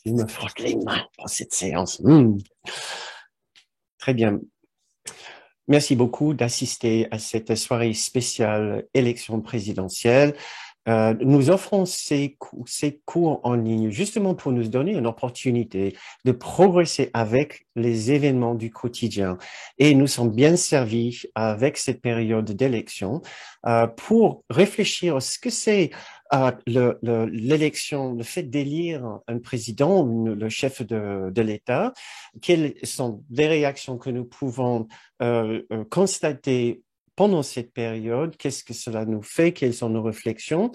Je me frotte les mains dans cette séance. Très bien. Merci beaucoup d'assister à cette soirée spéciale élection présidentielle. Nous offrons ces cours en ligne justement pour nous donner une opportunité de progresser avec les événements du quotidien. Et nous sommes bien servis avec cette période d'élection pour réfléchir à ce que c'est l'élection, le fait d'élire un président, le chef de l'État. Quelles sont les réactions que nous pouvons constater pendant cette période, qu'est-ce que cela nous fait, quelles sont nos réflexions,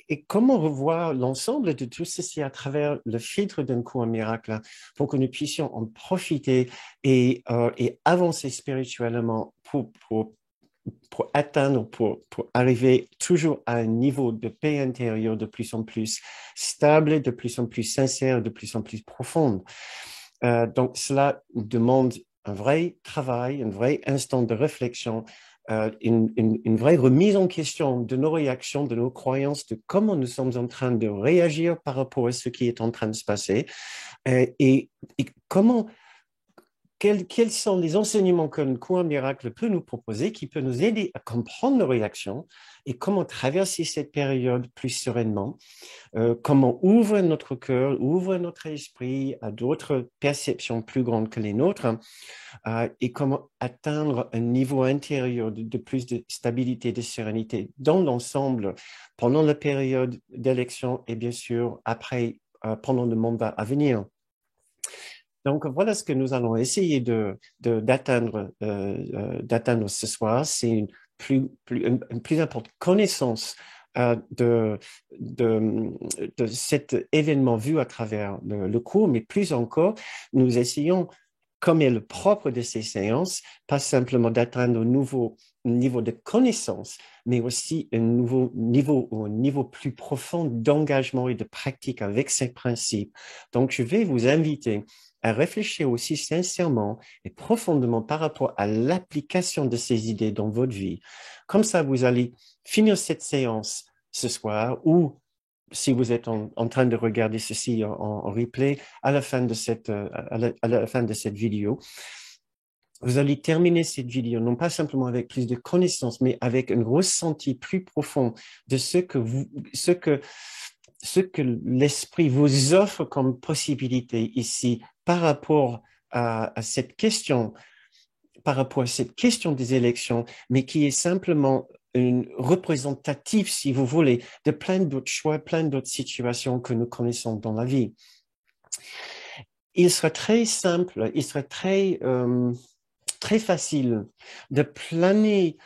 et comment revoir l'ensemble de tout ceci à travers le filtre d'un cours miracle pour que nous puissions en profiter et avancer spirituellement pour atteindre, pour arriver toujours à un niveau de paix intérieure de plus en plus stable, de plus en plus sincère, de plus en plus profonde. Donc, cela demande un vrai travail, un vrai instant de réflexion, une vraie remise en question de nos réactions, de nos croyances, de comment nous sommes en train de réagir par rapport à ce qui est en train de se passer et comment quels sont les enseignements qu'un cours miracle peut nous proposer, qui peut nous aider à comprendre nos réactions et comment traverser cette période plus sereinement, comment ouvrir notre cœur, ouvrir notre esprit à d'autres perceptions plus grandes que les nôtres, et comment atteindre un niveau intérieur de plus de stabilité, de sérénité dans l'ensemble, pendant la période d'élection et bien sûr après, pendant le mandat à venir. Donc, voilà ce que nous allons essayer d'atteindre ce soir. C'est une plus importante connaissance de cet événement vu à travers le cours, mais plus encore, nous essayons, comme est le propre de ces séances, pas simplement d'atteindre un nouveau niveau de connaissance, mais aussi un nouveau niveau ou un niveau plus profond d'engagement et de pratique avec ces principes. Donc, je vais vous inviter à réfléchir aussi sincèrement et profondément par rapport à l'application de ces idées dans votre vie. Comme ça, vous allez finir cette séance ce soir ou si vous êtes en train de regarder ceci en replay à la fin de cette vidéo, vous allez terminer cette vidéo, non pas simplement avec plus de connaissances, mais avec un ressenti plus profond de ce que l'esprit vous offre comme possibilité ici par rapport à cette question, par rapport à cette question des élections, mais qui est simplement une représentative, si vous voulez, de plein d'autres choix, plein d'autres situations que nous connaissons dans la vie. Il serait très simple, il serait très facile de planer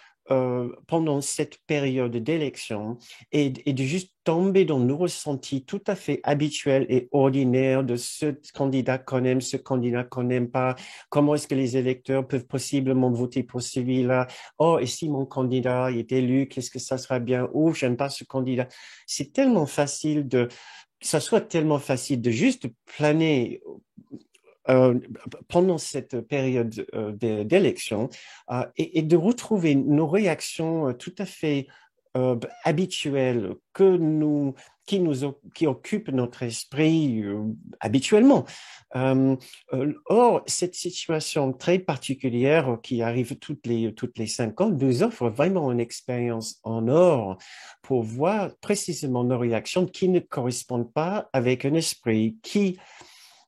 pendant cette période d'élection et de juste tomber dans nos ressentis tout à fait habituels et ordinaires de ce candidat qu'on aime, ce candidat qu'on n'aime pas, comment est-ce que les électeurs peuvent possiblement voter pour celui-là, oh, et si mon candidat est élu, qu'est-ce que ça sera bien, ou j'aime pas ce candidat. C'est tellement facile ça soit tellement facile de juste planer euh, pendant cette période d'élection et de retrouver nos réactions tout à fait habituelles qui occupent notre esprit habituellement. Euh, Or, cette situation très particulière qui arrive toutes les 5 ans nous offre vraiment une expérience en or pour voir précisément nos réactions qui ne correspondent pas avec un esprit qui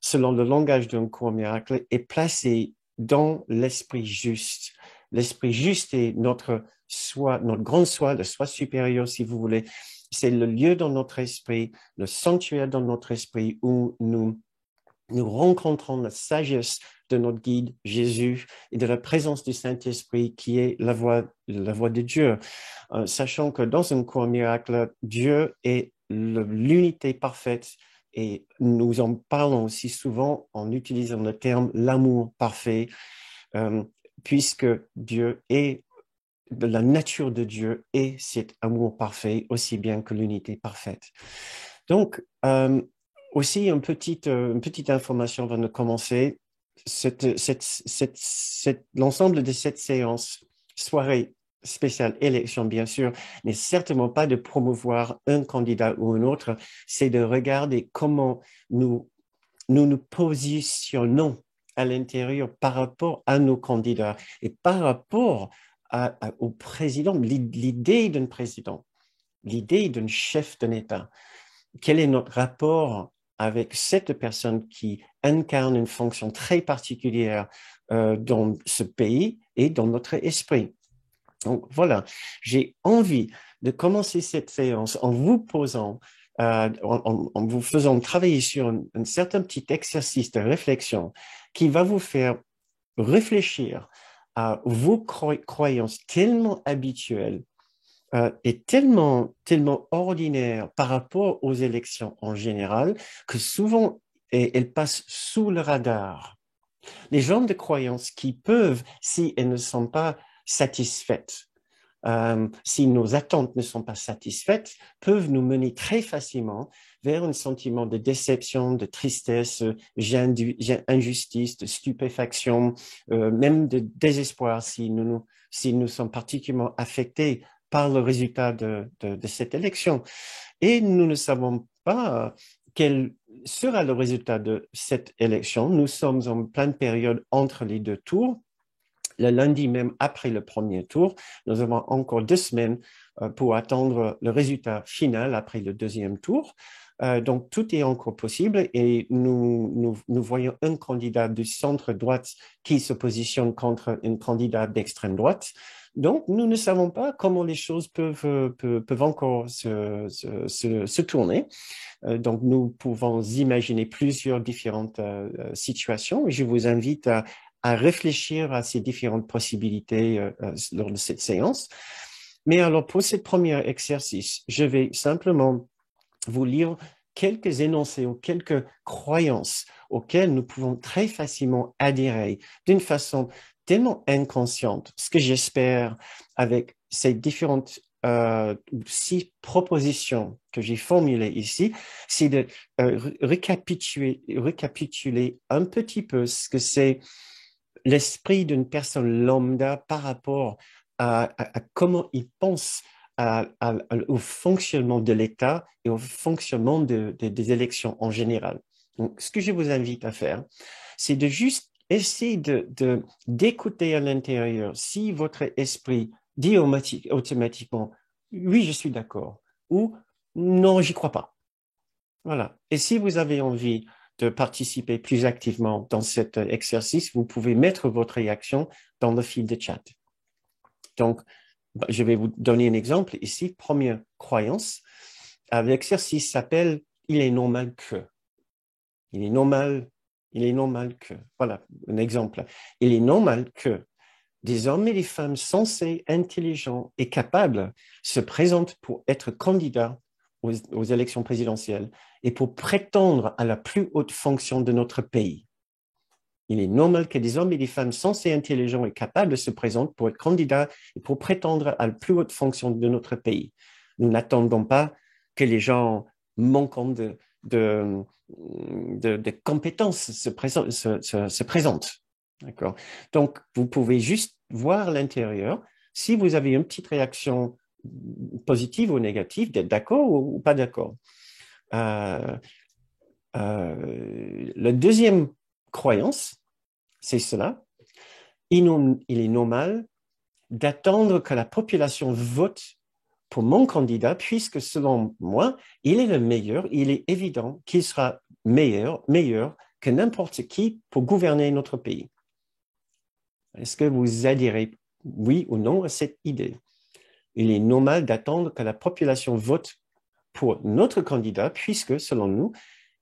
selon le langage d'un cours miracle, est placé dans l'esprit juste. L'esprit juste est notre soi, notre grand soi, le soi supérieur, si vous voulez. C'est le lieu dans notre esprit, le sanctuaire dans notre esprit où nous rencontrons la sagesse de notre guide Jésus et de la présence du Saint-Esprit qui est la voix de Dieu. Sachant que dans un cours miracle, Dieu est l'unité parfaite et nous en parlons aussi souvent en utilisant le terme l'amour parfait, euh, puisque Dieu est de la nature de Dieu et cet amour parfait aussi bien que l'unité parfaite. Donc, aussi une petite information avant de commencer. L'ensemble de cette séance, soirée spéciale élection, bien sûr, n'est certainement pas de promouvoir un candidat ou un autre, c'est de regarder comment nous positionnons à l'intérieur par rapport à nos candidats et par rapport au président, l'idée d'un président, l'idée d'un chef d'un État. Quel est notre rapport avec cette personne qui incarne une fonction très particulière dans ce pays et dans notre esprit? Donc voilà, j'ai envie de commencer cette séance en vous posant, en vous faisant travailler sur un certain petit exercice de réflexion qui va vous faire réfléchir à vos croyances tellement habituelles et tellement ordinaires par rapport aux élections en général que souvent elles passent sous le radar. Les gens de croyances qui peuvent, si elles ne sont pas satisfaites, si nos attentes ne sont pas satisfaites, peuvent nous mener très facilement vers un sentiment de déception, de tristesse, d'injustice, de stupéfaction, même de désespoir si nous sommes particulièrement affectés par le résultat de cette élection. Et nous ne savons pas quel sera le résultat de cette élection. Nous sommes en pleine période entre les deux tours. Le lundi même après le premier tour, nous avons encore 2 semaines pour attendre le résultat final après le deuxième tour. Donc, tout est encore possible et nous voyons un candidat du centre-droite qui se positionne contre un candidat d'extrême droite. Donc, nous ne savons pas comment les choses peuvent encore se tourner. Donc, nous pouvons imaginer plusieurs différentes situations et je vous invite à réfléchir à ces différentes possibilités lors de cette séance. Mais alors, pour ce premier exercice, je vais simplement vous lire quelques énoncés ou quelques croyances auxquelles nous pouvons très facilement adhérer d'une façon tellement inconsciente. Ce que j'espère avec ces différentes 6 propositions que j'ai formulées ici, c'est de récapituler un petit peu ce que c'est l'esprit d'une personne lambda par rapport à comment il pense au fonctionnement de l'État et au fonctionnement des élections en général. Donc, ce que je vous invite à faire, c'est de juste essayer d'écouter à l'intérieur si votre esprit dit automatiquement « oui, je suis d'accord » ou « non, j'y crois pas ». Voilà. Et si vous avez envie de participer plus activement dans cet exercice, vous pouvez mettre votre réaction dans le fil de chat. Donc, je vais vous donner un exemple ici. Première croyance, l'exercice s'appelle « il est normal que ». Il est normal que. Voilà un exemple. Il est normal que des hommes et des femmes sensés, intelligents et capables se présentent pour être candidats aux élections présidentielles et pour prétendre à la plus haute fonction de notre pays. Il est normal que des hommes et des femmes sensés, intelligents et capables se présentent pour être candidats et pour prétendre à la plus haute fonction de notre pays. Nous n'attendons pas que les gens manquant de compétences se présentent. D'accord. Donc, vous pouvez juste voir l'intérieur. Si vous avez une petite réaction positive ou négative, d'être d'accord ou pas d'accord. La deuxième croyance, c'est cela. Il est normal d'attendre que la population vote pour mon candidat, puisque selon moi, il est le meilleur, il est évident qu'il sera meilleur que n'importe qui pour gouverner notre pays. Est-ce que vous adhérez, oui ou non, à cette idée? Il est normal d'attendre que la population vote pour notre candidat, puisque, selon nous,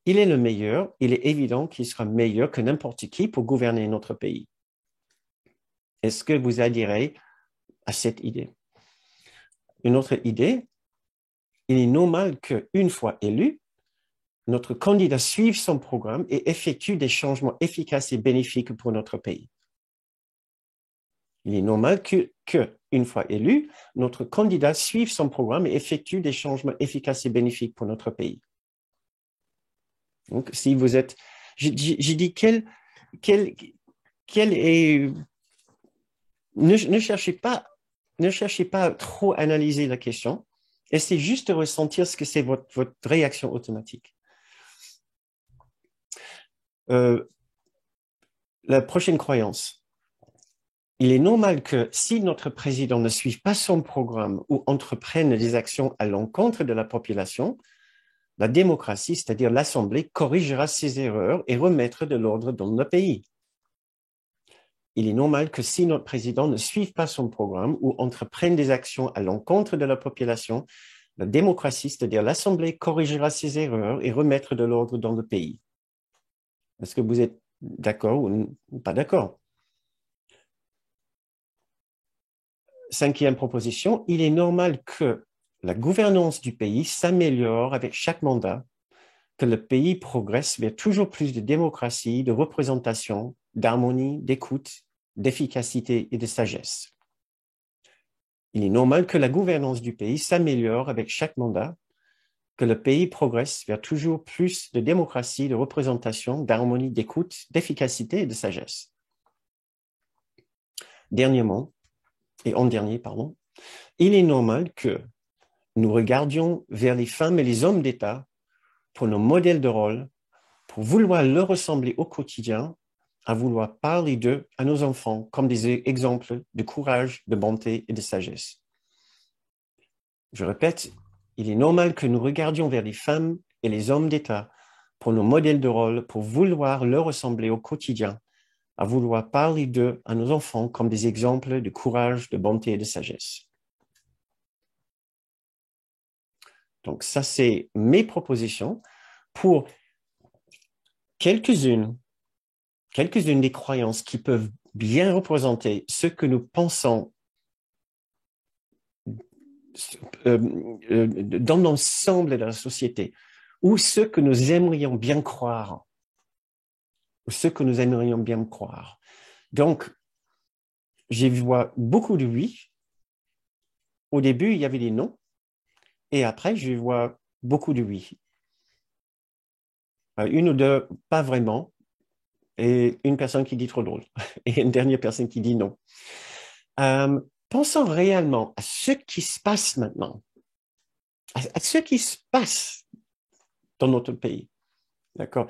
il est le meilleur, il est évident qu'il sera meilleur que n'importe qui pour gouverner notre pays. Est-ce que vous adhérez à cette idée? Une autre idée, il est normal qu'une fois élu, notre candidat suive son programme et effectue des changements efficaces et bénéfiques pour notre pays. Il est normal qu'une fois élu, notre candidat suive son programme et effectue des changements efficaces et bénéfiques pour notre pays. Donc, si vous êtes... J'ai dit quel est... Ne cherchez pas ne cherchez pas à trop analyser la question. Essayez juste de ressentir ce que c'est votre réaction automatique. La prochaine croyance. Il est normal que si notre président ne suive pas son programme ou entreprenne des actions à l'encontre de la population, la démocratie, c'est-à-dire l'Assemblée, corrigera ses erreurs et remettra de l'ordre dans le pays. Il est normal que si notre président ne suive pas son programme ou entreprenne des actions à l'encontre de la population, la démocratie, c'est-à-dire l'Assemblée, corrigera ses erreurs et remettra de l'ordre dans le pays. Est-ce que vous êtes d'accord ou pas d'accord? Cinquième proposition, il est normal que la gouvernance du pays s'améliore avec chaque mandat, que le pays progresse vers toujours plus de démocratie, de représentation, d'harmonie, d'écoute, d'efficacité et de sagesse. Il est normal que la gouvernance du pays s'améliore avec chaque mandat, que le pays progresse vers toujours plus de démocratie, de représentation, d'harmonie, d'écoute, d'efficacité et de sagesse. Dernièrement, et en dernier, pardon, il est normal que nous regardions vers les femmes et les hommes d'État pour nos modèles de rôle, pour vouloir leur ressembler au quotidien, à vouloir parler d'eux à nos enfants comme des exemples de courage, de bonté et de sagesse. Je répète, il est normal que nous regardions vers les femmes et les hommes d'État pour nos modèles de rôle, pour vouloir leur ressembler au quotidien, à vouloir parler d'eux à nos enfants comme des exemples de courage, de bonté et de sagesse. Donc ça, c'est mes propositions pour quelques-unes des croyances qui peuvent bien représenter ce que nous pensons dans l'ensemble de la société, ou ce que nous aimerions bien croire, Donc, je vois beaucoup de oui. Au début, il y avait des non, et après, je vois beaucoup de oui. Une ou deux, pas vraiment, et une personne qui dit trop drôle, et une dernière personne qui dit non. Pensons réellement à ce qui se passe maintenant, à ce qui se passe dans notre pays. D'accord?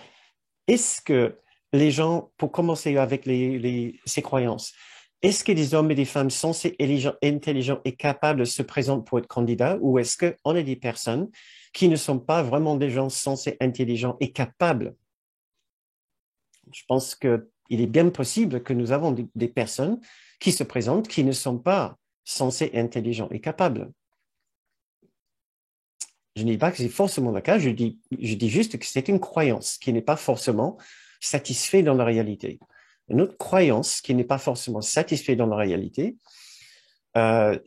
Est-ce que les gens, pour commencer avec ces croyances, est-ce que des hommes et des femmes sensés, intelligents et capables se présentent pour être candidats, ou est-ce qu'on a des personnes qui ne sont pas vraiment des gens sensés, intelligents et capables? Je pense qu'il est bien possible que nous avons des personnes qui se présentent qui ne sont pas sensés, intelligents et capables. Je ne dis pas que c'est forcément le cas, je dis juste que c'est une croyance qui n'est pas forcément satisfaite dans la réalité. Une autre croyance qui n'est pas forcément satisfaite dans la réalité,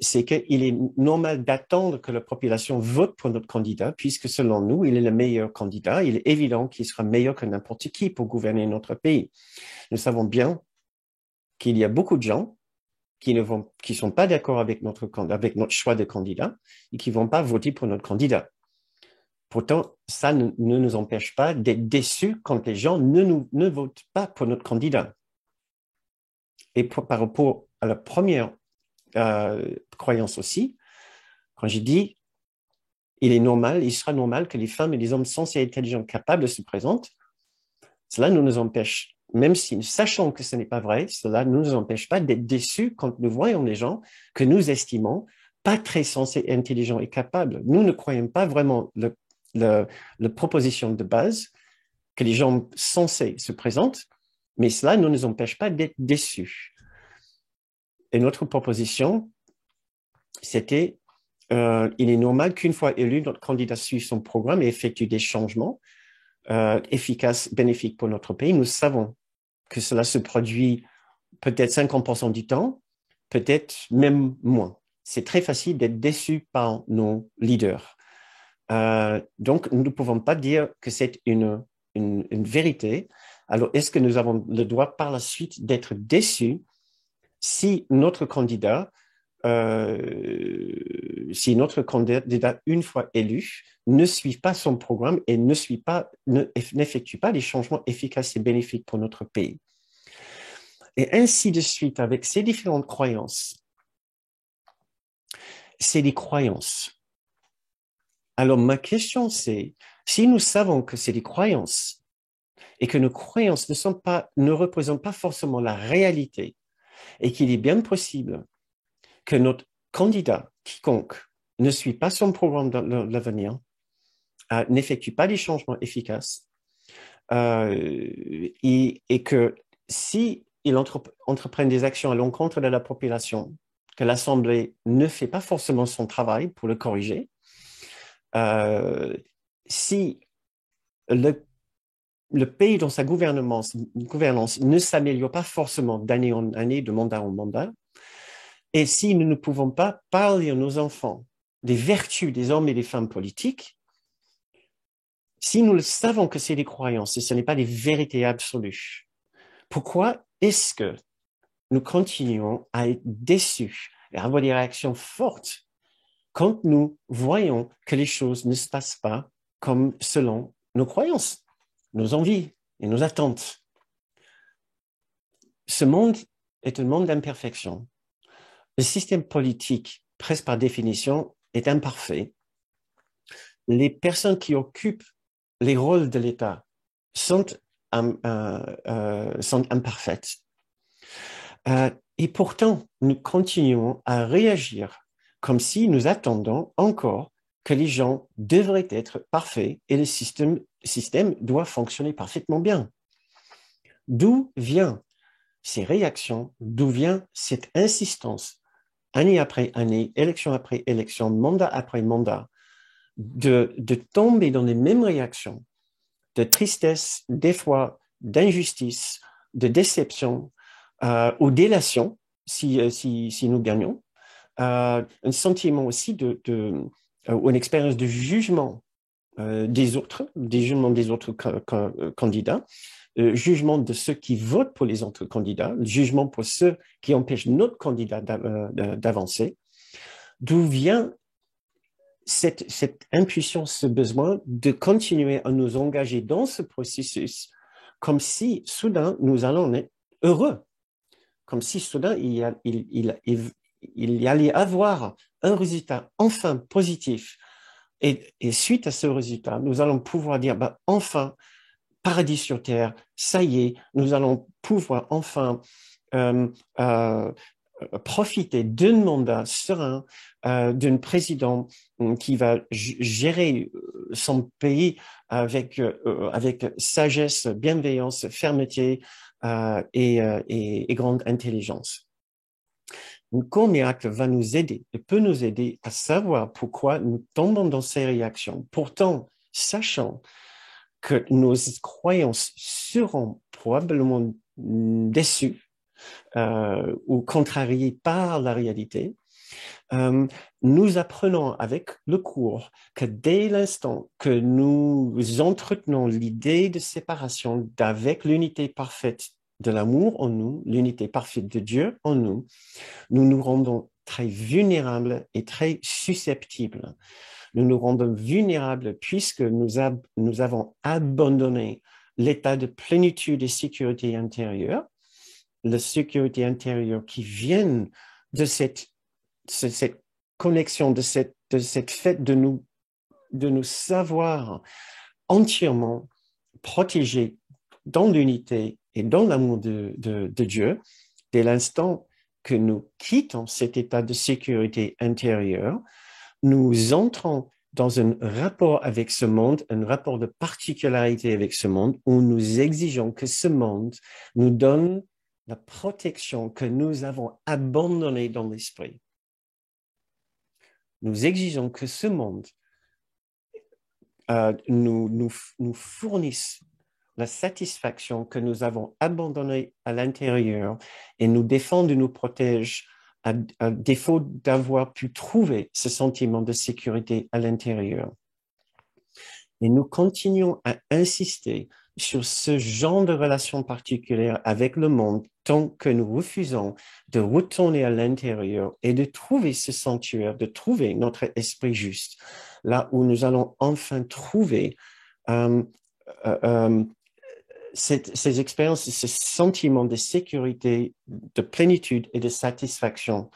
c'est qu'il est normal d'attendre que la population vote pour notre candidat, puisque selon nous, il est le meilleur candidat. Il est évident qu'il sera meilleur que n'importe qui pour gouverner notre pays. Nous savons bien qu'il y a beaucoup de gens qui sont pas d'accord avec notre choix de candidat et qui vont pas voter pour notre candidat. Pourtant, ça ne nous empêche pas d'être déçus quand les gens ne votent pas pour notre candidat. Et par rapport à la première croyance aussi, quand j'ai dit il sera normal que les femmes et les hommes sensés et intelligents capables se présentent, cela ne nous empêche, même si nous sachons que ce n'est pas vrai, cela ne nous empêche pas d'être déçus quand nous voyons les gens que nous estimons pas très sensés, intelligents et capables. Nous ne croyons pas vraiment la proposition de base que les gens sensés se présentent, mais cela ne nous empêche pas d'être déçus. Et notre proposition, c'était il est normal qu'une fois élu, notre candidat suive son programme et effectue des changements efficaces, bénéfiques pour notre pays. Nous savons que cela se produit peut-être 50% du temps, peut-être même moins. C'est très facile d'être déçu par nos leaders. Donc, nous ne pouvons pas dire que c'est une vérité. Alors, est-ce que nous avons le droit par la suite d'être déçus si notre candidat, une fois élu, ne suit pas son programme et n'effectue pas des changements efficaces et bénéfiques pour notre pays? Et ainsi de suite, avec ces différentes croyances, c'est des croyances. Alors, ma question, c'est, si nous savons que c'est des croyances et que nos croyances ne représentent pas forcément la réalité et qu'il est bien possible que notre candidat, quiconque, ne suit pas son programme dans l'avenir, n'effectue pas des changements efficaces, et que si il entreprenne des actions à l'encontre de la population, que l'Assemblée ne fait pas forcément son travail pour le corriger, si le pays dans sa gouvernance ne s'améliore pas forcément d'année en année, de mandat en mandat, et si nous ne pouvons pas parler à nos enfants des vertus des hommes et des femmes politiques, si nous le savons que c'est des croyances et ce n'est pas des vérités absolues, pourquoi est-ce que nous continuons à être déçus et à avoir des réactions fortes quand nous voyons que les choses ne se passent pas comme selon nos croyances, nos envies et nos attentes? Ce monde est un monde d'imperfection. Le système politique, presque par définition, est imparfait. Les personnes qui occupent les rôles de l'État sont imparfaites. Et pourtant, nous continuons à réagir comme si nous attendons encore que les gens devraient être parfaits et le système doit fonctionner parfaitement bien. D'où viennent ces réactions? D'où vient cette insistance, année après année, élection après élection, mandat après mandat, de tomber dans les mêmes réactions de tristesse, des fois d'injustice, de déception ou d'élation si nous gagnons, un sentiment aussi ou une expérience de jugement des autres, des jugements des autres candidats, jugement de ceux qui votent pour les autres candidats, jugement pour ceux qui empêchent notre candidat d'avancer. D'où vient cette intuition, ce besoin de continuer à nous engager dans ce processus comme si soudain nous allons être heureux, comme si soudain il y allait avoir un résultat enfin positif. Et suite à ce résultat, nous allons pouvoir dire, bah, enfin, paradis sur terre, ça y est, nous allons pouvoir enfin profiter d'un mandat serein, d'un président qui va gérer son pays avec sagesse, bienveillance, fermeté et grande intelligence. Un court miracle va nous aider et peut nous aider à savoir pourquoi nous tombons dans ces réactions. Pourtant, sachant que nos croyances seront probablement déçues ou contrariées par la réalité, nous apprenons avec le cours que dès l'instant que nous entretenons l'idée de séparation d'avec l'unité parfaite de l'amour en nous, l'unité parfaite de Dieu en nous, nous nous rendons très vulnérables et très susceptibles. Nous nous rendons vulnérables puisque nous avons abandonné l'état de plénitude et sécurité intérieure, la sécurité intérieure qui vient de cette connexion, de cette fait de nous savoir entièrement protégés dans l'unité et dans l'amour de Dieu, dès l'instant que nous quittons cet état de sécurité intérieure, nous entrons dans un rapport avec ce monde, un rapport de particularité avec ce monde, où nous exigeons que ce monde nous donne la protection que nous avons abandonnée dans l'esprit. Nous exigeons que ce monde nous fournisse la satisfaction que nous avons abandonnée à l'intérieur et nous défende et nous protège à défaut d'avoir pu trouver ce sentiment de sécurité à l'intérieur. Et nous continuons à insister sur ce genre de relation particulière avec le monde tant que nous refusons de retourner à l'intérieur et de trouver ce sanctuaire, de trouver notre esprit juste, là où nous allons enfin trouver ces expériences, ces sentiments de sécurité, de plénitude et de satisfaction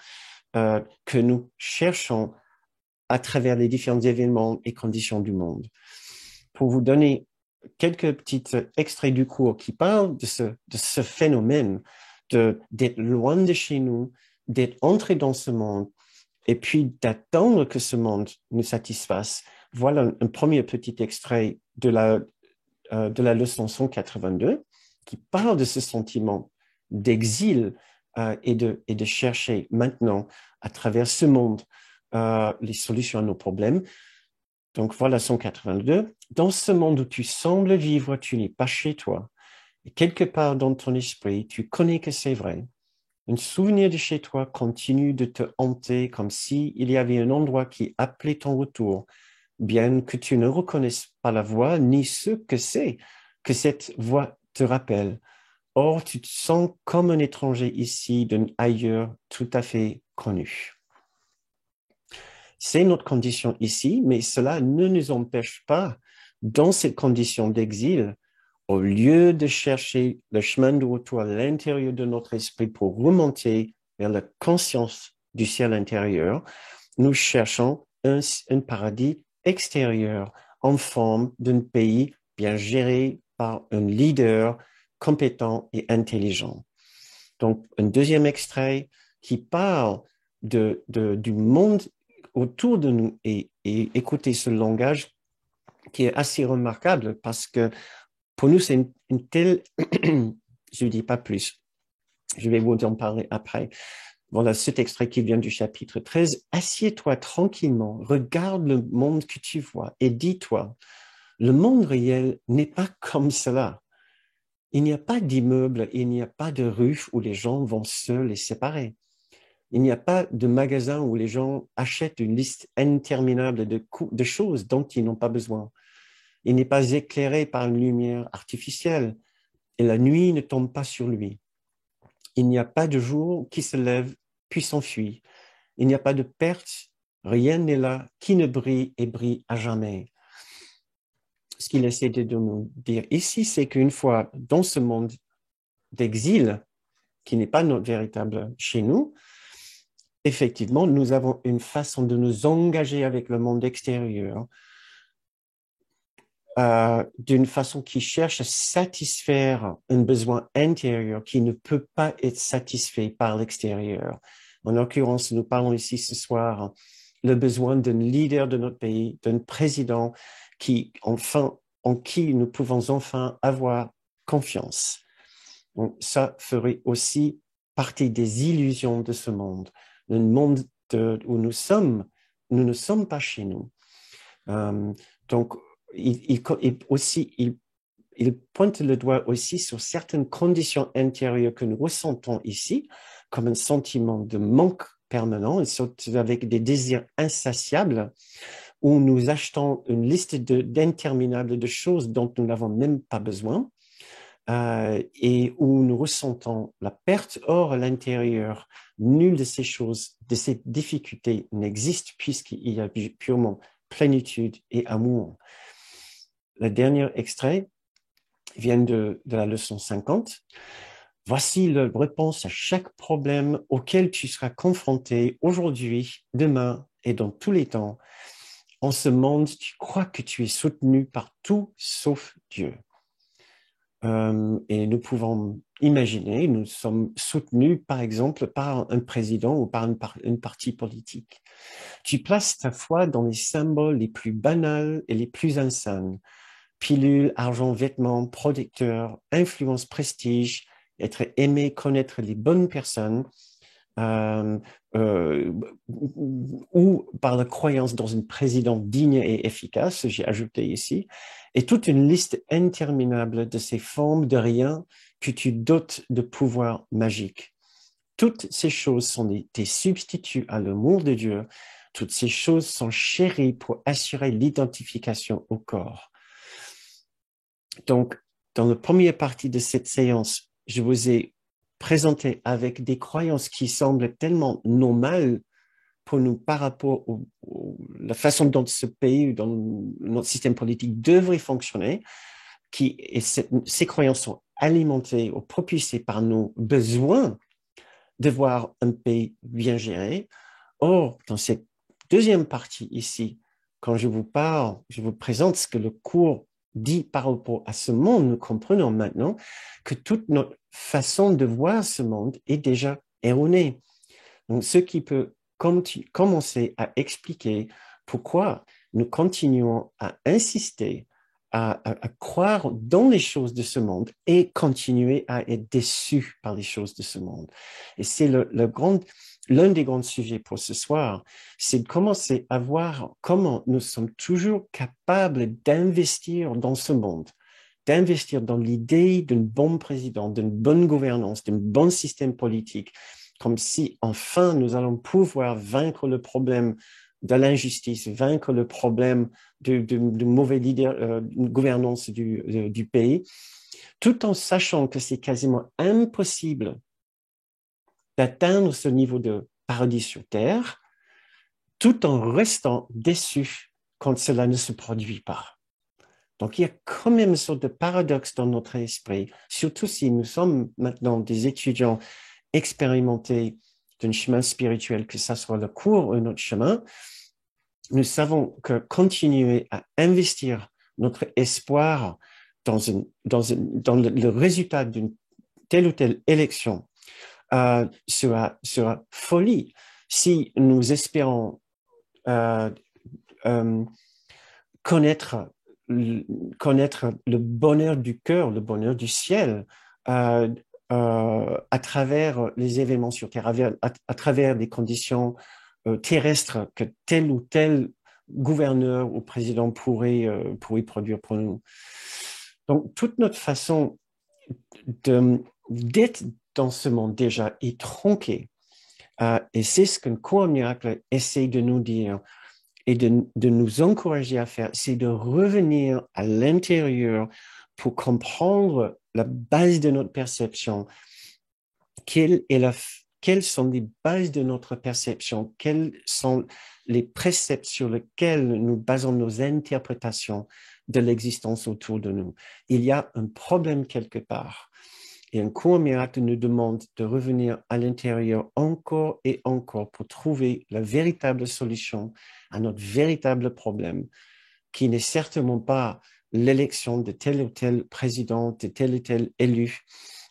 que nous cherchons à travers les différents événements et conditions du monde. Pour vous donner quelques petits extraits du cours qui parlent de ce phénomène d'être loin de chez nous, d'être entré dans ce monde et puis d'attendre que ce monde nous satisfasse. Voilà un premier petit extrait de la leçon 182 qui parle de ce sentiment d'exil et de chercher maintenant à travers ce monde les solutions à nos problèmes. Donc voilà 182. Dans ce monde où tu sembles vivre, tu n'es pas chez toi. Et quelque part dans ton esprit, tu connais que c'est vrai. Un souvenir de chez toi continue de te hanter comme s'il y avait un endroit qui appelait ton retour, bien que tu ne reconnaisses pas la voix ni ce que c'est que cette voix te rappelle. Or, tu te sens comme un étranger ici d'un ailleurs tout à fait connu. C'est notre condition ici, mais cela ne nous empêche pas, dans cette condition d'exil, au lieu de chercher le chemin de retour à l'intérieur de notre esprit pour remonter vers la conscience du ciel intérieur, nous cherchons un paradis extérieur en forme d'un pays bien géré par un leader compétent et intelligent. Donc, un deuxième extrait qui parle du monde autour de nous et écouter ce langage qui est assez remarquable parce que pour nous, c'est une telle... Je ne dis pas plus. Je vais vous en parler après. Voilà cet extrait qui vient du chapitre 13. Assieds-toi tranquillement, regarde le monde que tu vois et dis-toi, le monde réel n'est pas comme cela. Il n'y a pas d'immeuble, il n'y a pas de rue où les gens vont seuls et séparés. Il n'y a pas de magasin où les gens achètent une liste interminable de choses dont ils n'ont pas besoin. Il n'est pas éclairé par une lumière artificielle et la nuit ne tombe pas sur lui. Il n'y a pas de jour qui se lève puis s'enfuit. Il n'y a pas de perte, rien n'est là qui ne brille et brille à jamais. Ce qu'il essaie de nous dire ici, c'est qu'une fois dans ce monde d'exil, qui n'est pas notre véritable chez nous, effectivement, nous avons une façon de nous engager avec le monde extérieur d'une façon qui cherche à satisfaire un besoin intérieur qui ne peut pas être satisfait par l'extérieur. En l'occurrence, nous parlons ici ce soir le besoin d'un leader de notre pays, d'un président en qui nous pouvons enfin avoir confiance. Donc, ça ferait aussi partie des illusions de ce monde. Le monde où nous ne sommes pas chez nous. Donc, il pointe le doigt aussi sur certaines conditions intérieures que nous ressentons ici, comme un sentiment de manque permanent, avec des désirs insatiables, où nous achetons une liste d'interminables de choses dont nous n'avons même pas besoin, et où nous ressentons la perte. Or, à l'intérieur, nulle de ces choses, de ces difficultés n'existe puisqu'il y a purement plénitude et amour. Le dernier extrait vient de la leçon 50. Voici la réponse à chaque problème auquel tu seras confronté aujourd'hui, demain et dans tous les temps. En ce monde, tu crois que tu es soutenu par tout sauf Dieu. Et nous pouvons imaginer, nous sommes soutenus, par exemple, par un président ou par une parti politique. Tu places ta foi dans les symboles les plus banals et les plus insanes. Pilules, argent, vêtements, protecteurs, influence, prestige, être aimé, connaître les bonnes personnes, euh, euh, ou par la croyance dans une présidente digne et efficace, j'ai ajouté ici, et toute une liste interminable de ces formes de rien que tu dotes de pouvoirs magiques. Toutes ces choses sont des substituts à l'amour de Dieu. Toutes ces choses sont chéries pour assurer l'identification au corps. Donc, dans la première partie de cette séance, je vous ai présenté avec des croyances qui semblent tellement normales pour nous par rapport à la façon dont ce pays, dont notre système politique devrait fonctionner, ces croyances sont alimentées ou propulsées par nos besoins, de voir un pays bien géré. Or, dans cette deuxième partie ici, quand je vous parle, je vous présente ce que le cours dit par rapport à ce monde, nous comprenons maintenant que toute notre façon de voir ce monde est déjà erronée. Donc, ce qui peut commencer à expliquer pourquoi nous continuons à insister, à croire dans les choses de ce monde et continuer à être déçus par les choses de ce monde. Et c'est l'un des grands sujets pour ce soir, c'est de commencer à voir comment nous sommes toujours capables d'investir dans ce monde, d'investir dans l'idée d'un bon président, d'une bonne gouvernance, d'un bon système politique, comme si enfin nous allons pouvoir vaincre le problème de l'injustice, vaincre le problème de mauvaise gouvernance du pays, tout en sachant que c'est quasiment impossible d'atteindre ce niveau de paradis sur Terre, tout en restant déçu quand cela ne se produit pas. Donc, il y a quand même une sorte de paradoxe dans notre esprit, surtout si nous sommes maintenant des étudiants expérimentés d'un chemin spirituel, que ce soit le cours ou notre chemin. Nous savons que continuer à investir notre espoir dans le résultat d'une telle ou telle élection sera folie. Si nous espérons connaître le bonheur du cœur, le bonheur du ciel, à travers les événements sur Terre, à travers des conditions terrestres que tel ou tel gouverneur ou président pourrait produire pour nous. Donc, toute notre façon d'être dans ce monde déjà est tronquée. Et c'est ce qu'un cours miracle essaie de nous dire et de nous encourager à faire, c'est de revenir à l'intérieur pour comprendre la base de notre perception. Quelles sont les bases de notre perception? Quels sont les préceptes sur lesquels nous basons nos interprétations de l'existence autour de nous? Il y a un problème quelque part. Et un cours miracle nous demande de revenir à l'intérieur encore et encore pour trouver la véritable solution à notre véritable problème, qui n'est certainement pas l'élection de tel ou tel président, de tel ou tel élu,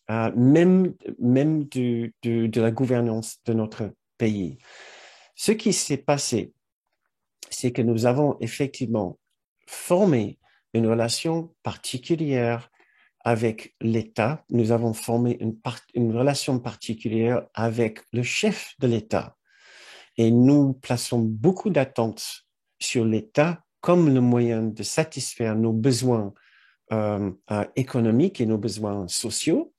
même de la gouvernance de notre pays. Ce qui s'est passé, c'est que nous avons effectivement formé une relation particulière avec l'État. Nous avons formé une relation particulière avec le chef de l'État. Et nous plaçons beaucoup d'attentes sur l'État comme le moyen de satisfaire nos besoins économiques et nos besoins sociaux.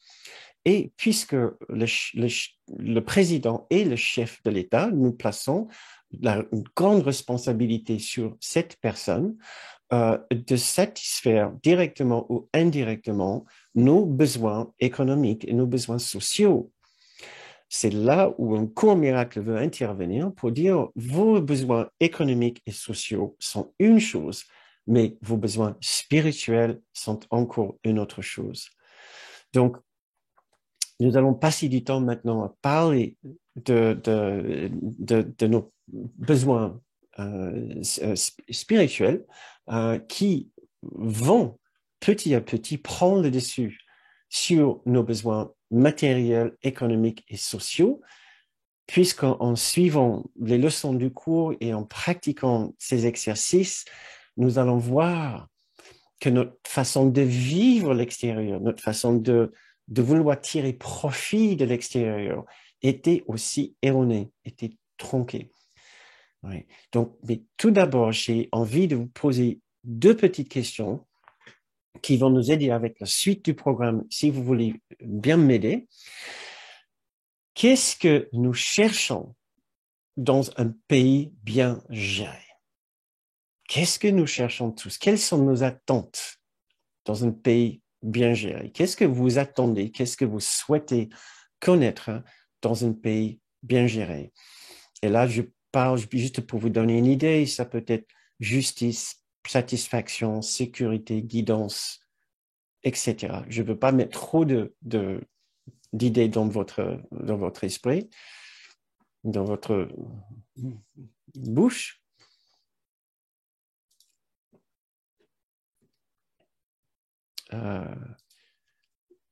Et puisque le président est le chef de l'État, nous plaçons une grande responsabilité sur cette personne de satisfaire directement ou indirectement nos besoins économiques et nos besoins sociaux. C'est là où un cours miracle veut intervenir pour dire vos besoins économiques et sociaux sont une chose, mais vos besoins spirituels sont encore une autre chose. Donc, nous allons passer du temps maintenant à parler de nos besoins spirituels qui vont petit à petit prendre le dessus sur nos besoins matériels, économiques et sociaux, puisqu'en suivant les leçons du cours et en pratiquant ces exercices, nous allons voir que notre façon de vivre l'extérieur, notre façon de vouloir tirer profit de l'extérieur était aussi erronée, était tronquée. Oui. Donc, mais tout d'abord, j'ai envie de vous poser deux petites questions qui vont nous aider avec la suite du programme, si vous voulez bien m'aider. Qu'est-ce que nous cherchons dans un pays bien géré? Qu'est-ce que nous cherchons tous? Quelles sont nos attentes dans un pays bien géré? Qu'est-ce que vous attendez? Qu'est-ce que vous souhaitez connaître dans un pays bien géré? Et là, je parle juste pour vous donner une idée, ça peut être justice, satisfaction, sécurité, guidance, etc. Je ne veux pas mettre trop d'idées dans votre esprit, dans votre bouche.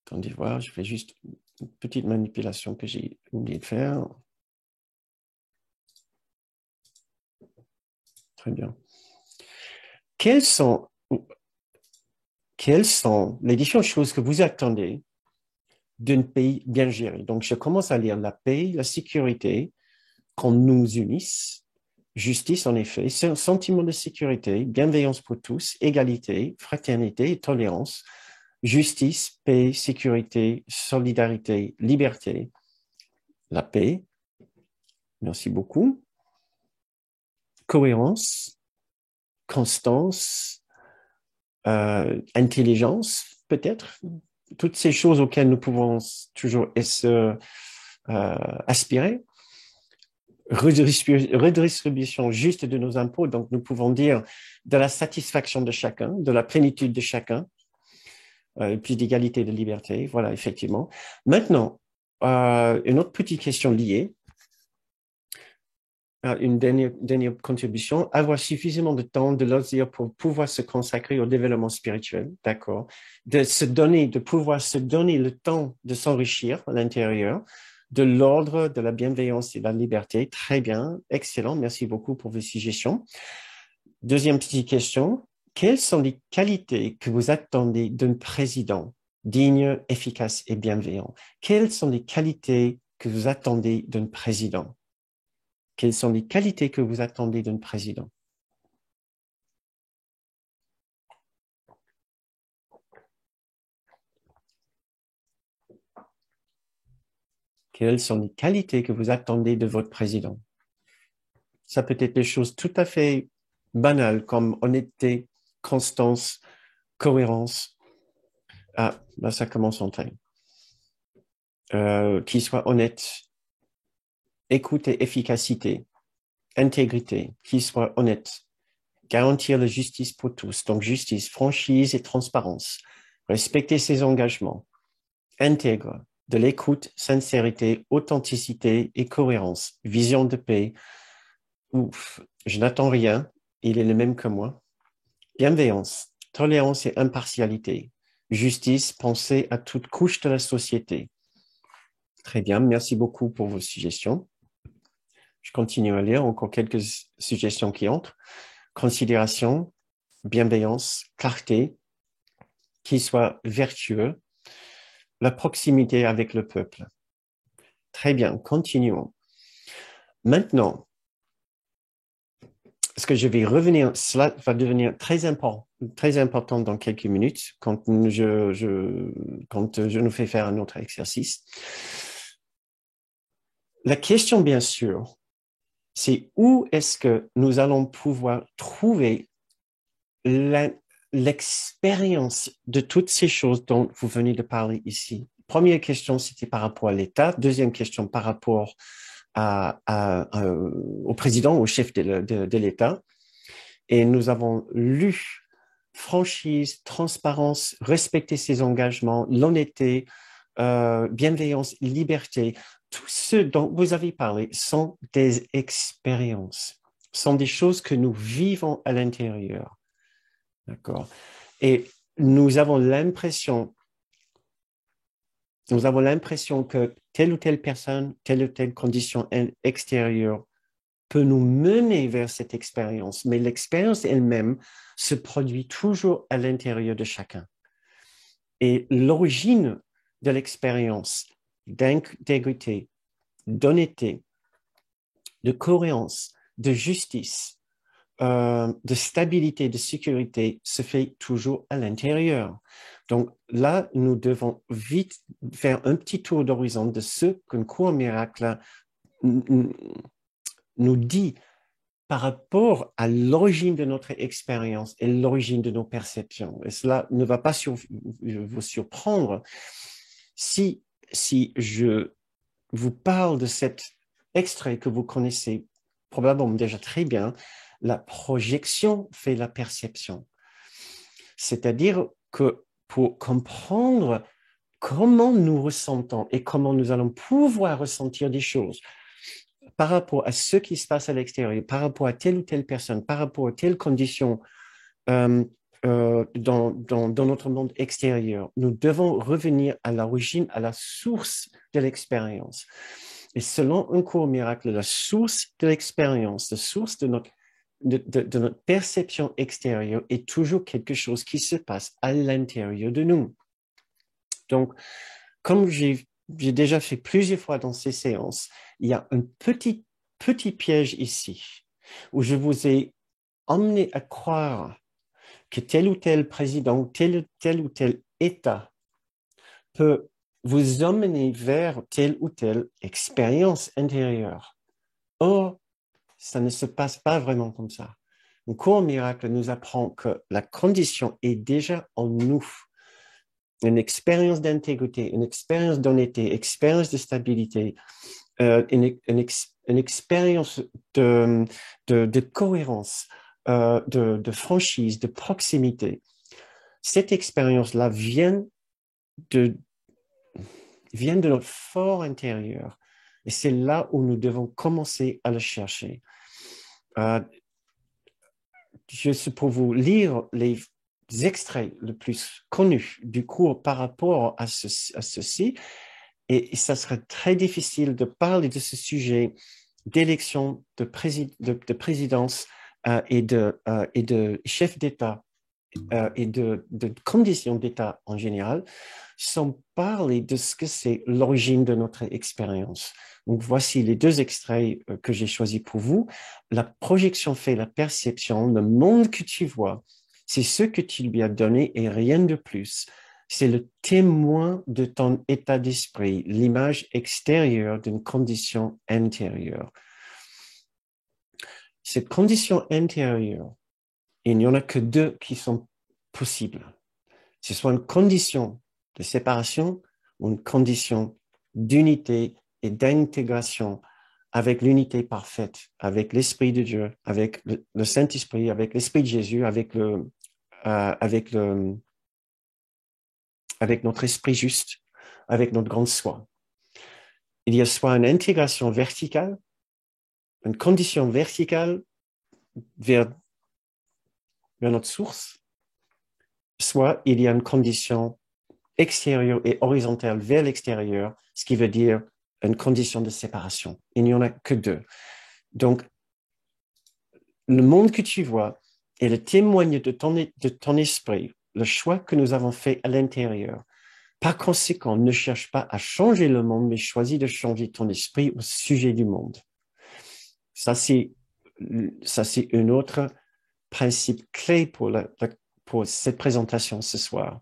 Attendez voir, je fais juste une petite manipulation que j'ai oublié de faire. Très bien. Quelles sont les différentes choses que vous attendez d'un pays bien géré? Donc, je commence à lire la paix, la sécurité, qu'on nous unisse, justice en effet, sentiment de sécurité, bienveillance pour tous, égalité, fraternité et tolérance, justice, paix, sécurité, solidarité, liberté, la paix, merci beaucoup, cohérence, constance, intelligence, peut-être, toutes ces choses auxquelles nous pouvons toujours aspirer. Redistribution juste de nos impôts, donc nous pouvons dire de la satisfaction de chacun, de la plénitude de chacun, plus d'égalité, de liberté, voilà, effectivement. Maintenant, une autre petite question liée, une dernière contribution, avoir suffisamment de temps, de loisirs pour pouvoir se consacrer au développement spirituel, d'accord, de pouvoir se donner le temps de s'enrichir à l'intérieur, de l'ordre, de la bienveillance et de la liberté. Très bien, excellent, merci beaucoup pour vos suggestions. Deuxième petite question, quelles sont les qualités que vous attendez d'un président digne, efficace et bienveillant? Quelles sont les qualités que vous attendez d'un président? Quelles sont les qualités que vous attendez d'un président? Quelles sont les qualités que vous attendez de votre président? Ça peut être des choses tout à fait banales comme honnêteté, constance, cohérence. Ah, là, ça commence en train. Qu'il soit honnête, écoute et efficacité, intégrité, qu'il soit honnête, garantir la justice pour tous, donc justice, franchise et transparence, respecter ses engagements, intègre, de l'écoute, sincérité, authenticité et cohérence, vision de paix. Ouf, je n'attends rien, il est le même que moi. Bienveillance, tolérance et impartialité, justice, pensée à toute couche de la société. Très bien, merci beaucoup pour vos suggestions. Je continue à lire encore quelques suggestions qui entrent. Considération, bienveillance, clarté, qu'il soit vertueux, la proximité avec le peuple. Très bien, continuons. Maintenant, ce que je vais revenir, cela va devenir très important dans quelques minutes quand je nous fais faire un autre exercice. La question, bien sûr, c'est où est-ce que nous allons pouvoir trouver l'expérience de toutes ces choses dont vous venez de parler ici. Première question, c'était par rapport à l'État. Deuxième question, par rapport au président, au chef de l'État. Et nous avons lu franchise, transparence, respecter ses engagements, l'honnêteté, bienveillance, liberté. Tout ce dont vous avez parlé sont des expériences, sont des choses que nous vivons à l'intérieur. D'accord. Et nous avons l'impression que telle ou telle personne, telle ou telle condition extérieure peut nous mener vers cette expérience, mais l'expérience elle-même se produit toujours à l'intérieur de chacun. Et l'origine de l'expérience d'intégrité, d'honnêteté, de cohérence, de justice, de stabilité, de sécurité se fait toujours à l'intérieur. Donc là, nous devons vite faire un petit tour d'horizon de ce qu'un cours miracle nous dit par rapport à l'origine de notre expérience et l'origine de nos perceptions. Et cela ne va pas vous surprendre si je vous parle de cet extrait que vous connaissez probablement déjà très bien. La projection fait la perception. C'est-à-dire que pour comprendre comment nous ressentons et comment nous allons pouvoir ressentir des choses par rapport à ce qui se passe à l'extérieur, par rapport à telle ou telle personne, par rapport à telle condition euh, dans notre monde extérieur. Nous devons revenir à l'origine, à la source de l'expérience. Et selon un cours miracle, la source de l'expérience, la source de notre perception extérieure est toujours quelque chose qui se passe à l'intérieur de nous. Donc, comme j'ai déjà fait plusieurs fois dans ces séances, il y a un petit piège ici où je vous ai emmené à croire que tel ou tel président, tel ou tel État peut vous emmener vers telle ou telle expérience intérieure. Or, ça ne se passe pas vraiment comme ça. Le cours miracle nous apprend que la condition est déjà en nous. Une expérience d'intégrité, une expérience d'honnêteté, expérience de stabilité, une expérience de cohérence, de franchise, de proximité. Cette expérience-là de, vient de notre fort intérieur. Et c'est là où nous devons commencer à le chercher. Je pour vous lire les extraits les plus connus du cours par rapport à ceci, et ça serait très difficile de parler de ce sujet d'élection, de présidence et de chef d'État et de conditions d'État en général, sans parler de ce que c'est l'origine de notre expérience. Donc, voici les deux extraits que j'ai choisis pour vous. La projection fait la perception, le monde que tu vois, c'est ce que tu lui as donné et rien de plus. C'est le témoin de ton état d'esprit, l'image extérieure d'une condition intérieure. Cette condition intérieure, il n'y en a que deux qui sont possibles. C'est soit une condition de séparation ou une condition d'unité et d'intégration avec l'unité parfaite, avec l'Esprit de Dieu, avec le Saint-Esprit, avec l'Esprit de Jésus, avec notre esprit juste, avec notre grande soi. Il y a soit une intégration verticale, une condition verticale vers notre source, soit il y a une condition extérieure et horizontale vers l'extérieur, ce qui veut dire une condition de séparation. Il n'y en a que deux. Donc, le monde que tu vois est le témoigne de ton esprit, le choix que nous avons fait à l'intérieur. Par conséquent, ne cherche pas à changer le monde, mais choisis de changer ton esprit au sujet du monde. Ça, c'est un autre principe clé pour cette présentation ce soir.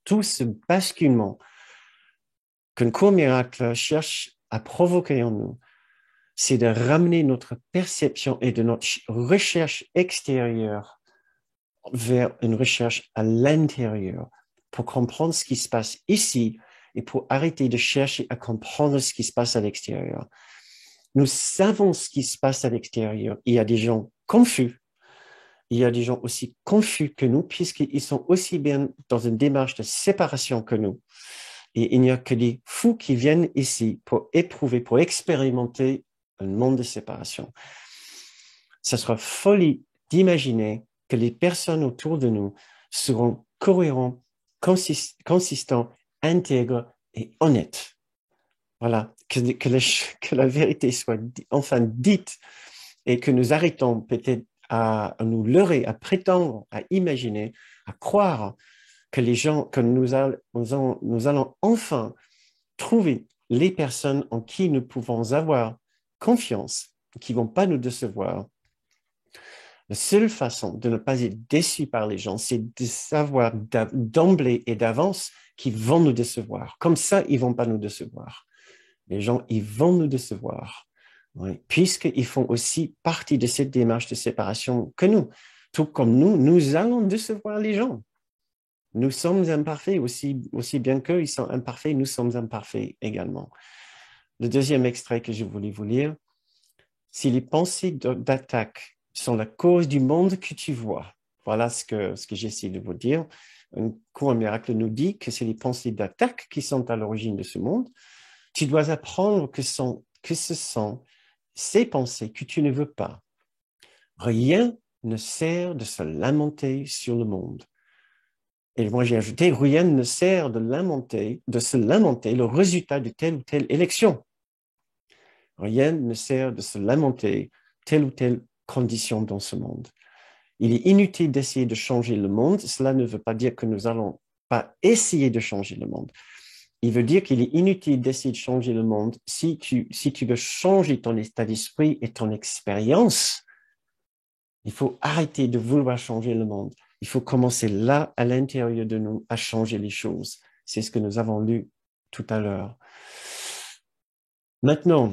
Tout ce basculement qu'un cours miracle cherche à provoquer en nous, c'est de ramener notre perception et de notre recherche extérieure vers une recherche à l'intérieur pour comprendre ce qui se passe ici et pour arrêter de chercher à comprendre ce qui se passe à l'extérieur. Nous savons ce qui se passe à l'extérieur. Il y a des gens confus. Il y a des gens aussi confus que nous, puisqu'ils sont aussi bien dans une démarche de séparation que nous. Et il n'y a que des fous qui viennent ici pour éprouver, pour expérimenter un monde de séparation. Ce sera folie d'imaginer que les personnes autour de nous seront cohérents, consistants, intègres et honnêtes. Voilà, que la vérité soit enfin dite et que nous arrêtons peut-être à nous leurrer, à prétendre, à imaginer, à croire que nous allons enfin trouver les personnes en qui nous pouvons avoir confiance, qui ne vont pas nous décevoir. La seule façon de ne pas être déçu par les gens, c'est de savoir d'emblée et d'avance qu'ils vont nous décevoir. Comme ça, ils ne vont pas nous décevoir. Les gens, ils vont nous décevoir. Oui, puisqu'ils font aussi partie de cette démarche de séparation que nous. Tout comme nous allons décevoir les gens. Nous sommes imparfaits, aussi bien qu'eux, ils sont imparfaits, nous sommes imparfaits également. Le deuxième extrait que je voulais vous lire, si les pensées d'attaque sont la cause du monde que tu vois, voilà ce que j'essaie de vous dire, un cours en miracle nous dit que c'est les pensées d'attaque qui sont à l'origine de ce monde. Tu dois apprendre que ce sont ces pensées que tu ne veux pas. Rien ne sert de se lamenter sur le monde. Et moi, j'ai ajouté, rien ne sert de se lamenter le résultat de telle ou telle élection. Rien ne sert de se lamenter telle ou telle condition dans ce monde. Il est inutile d'essayer de changer le monde. Cela ne veut pas dire que nous allons pas essayer de changer le monde. Il veut dire qu'il est inutile d'essayer de changer le monde si tu veux changer ton état d'esprit et ton expérience. Il faut arrêter de vouloir changer le monde. Il faut commencer là, à l'intérieur de nous, à changer les choses. C'est ce que nous avons lu tout à l'heure. Maintenant,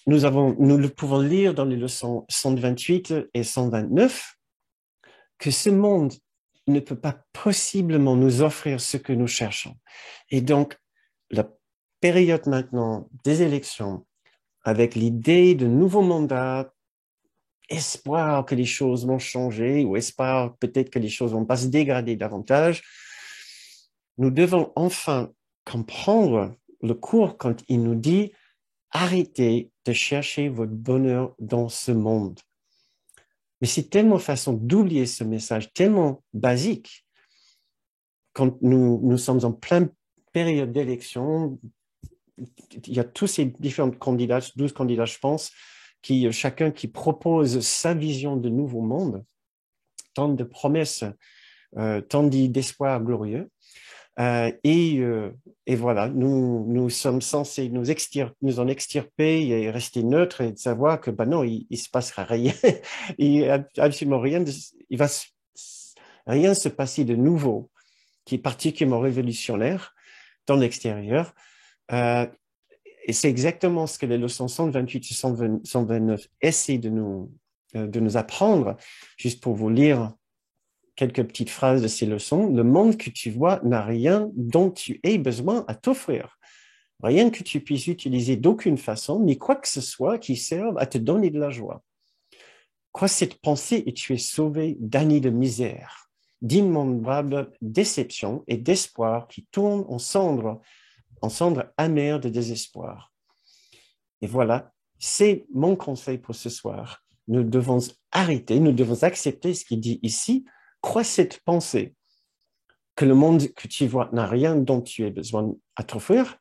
nous le pouvons lire dans les leçons 128 et 129 que ce monde ne peut pas possiblement nous offrir ce que nous cherchons. Et donc, la période maintenant des élections, avec l'idée de nouveaux mandats, espoir que les choses vont changer ou espoir peut-être que les choses vont pas se dégrader davantage, nous devons enfin comprendre le cours quand il nous dit « Arrêtez de chercher votre bonheur dans ce monde ». Mais c'est tellement façon d'oublier ce message, tellement basique. Quand nous sommes en pleine période d'élection, il y a tous ces différents candidats, 12 candidats, je pense, chacun qui propose sa vision de nouveau monde, tant de promesses, tant d'espoirs glorieux. Et voilà, nous sommes censés nous en extirper et rester neutres et de savoir que non, il se passera rien, absolument rien, il va rien se passer de nouveau qui est particulièrement révolutionnaire dans l'extérieur. Et c'est exactement ce que les leçons 128 et 129 essaient de nous apprendre, juste pour vous lire quelques petites phrases de ces leçons. Le monde que tu vois n'a rien dont tu aies besoin à t'offrir. Rien que tu puisses utiliser d'aucune façon, ni quoi que ce soit qui serve à te donner de la joie. Crois cette pensée et tu es sauvé d'années de misère, d'innombrables déceptions et d'espoir qui tournent en cendres amères de désespoir. Et voilà, c'est mon conseil pour ce soir. Nous devons arrêter, nous devons accepter ce qu'il dit ici. Crois cette pensée que le monde que tu vois n'a rien dont tu aies besoin à t'offrir.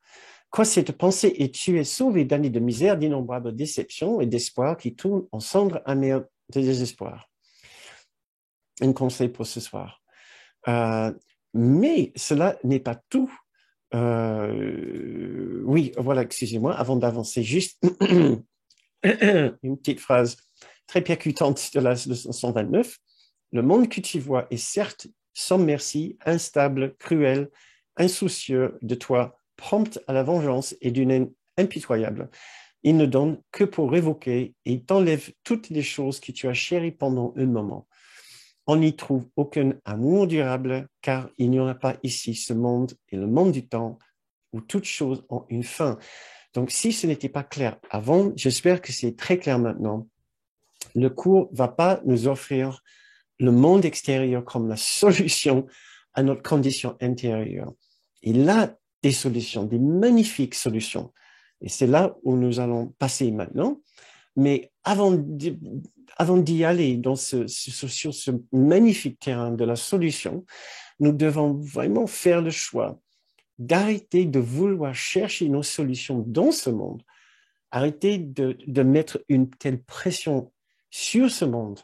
Crois cette pensée et tu es sauvé d'années de misère, d'innombrables déceptions et d'espoir qui tournent en cendres amères de désespoir. Un conseil pour ce soir. Mais cela n'est pas tout. Oui, voilà, excusez-moi, avant d'avancer, juste une petite phrase très percutante de la leçon 129. Le monde que tu vois est certes sans merci, instable, cruel, insoucieux de toi, prompt à la vengeance et d'une haine impitoyable. Il ne donne que pour révoquer et il t'enlève toutes les choses que tu as chéries pendant un moment. On n'y trouve aucun amour durable, car il n'y en a pas ici. Ce monde est le monde du temps où toutes choses ont une fin. Donc, si ce n'était pas clair avant, j'espère que c'est très clair maintenant. Le cours ne va pas nous offrir le monde extérieur comme la solution à notre condition intérieure. Il a des solutions, des magnifiques solutions. Et c'est là où nous allons passer maintenant. Mais avant d'y aller sur ce magnifique terrain de la solution, nous devons vraiment faire le choix d'arrêter de vouloir chercher nos solutions dans ce monde, arrêter de mettre une telle pression sur ce monde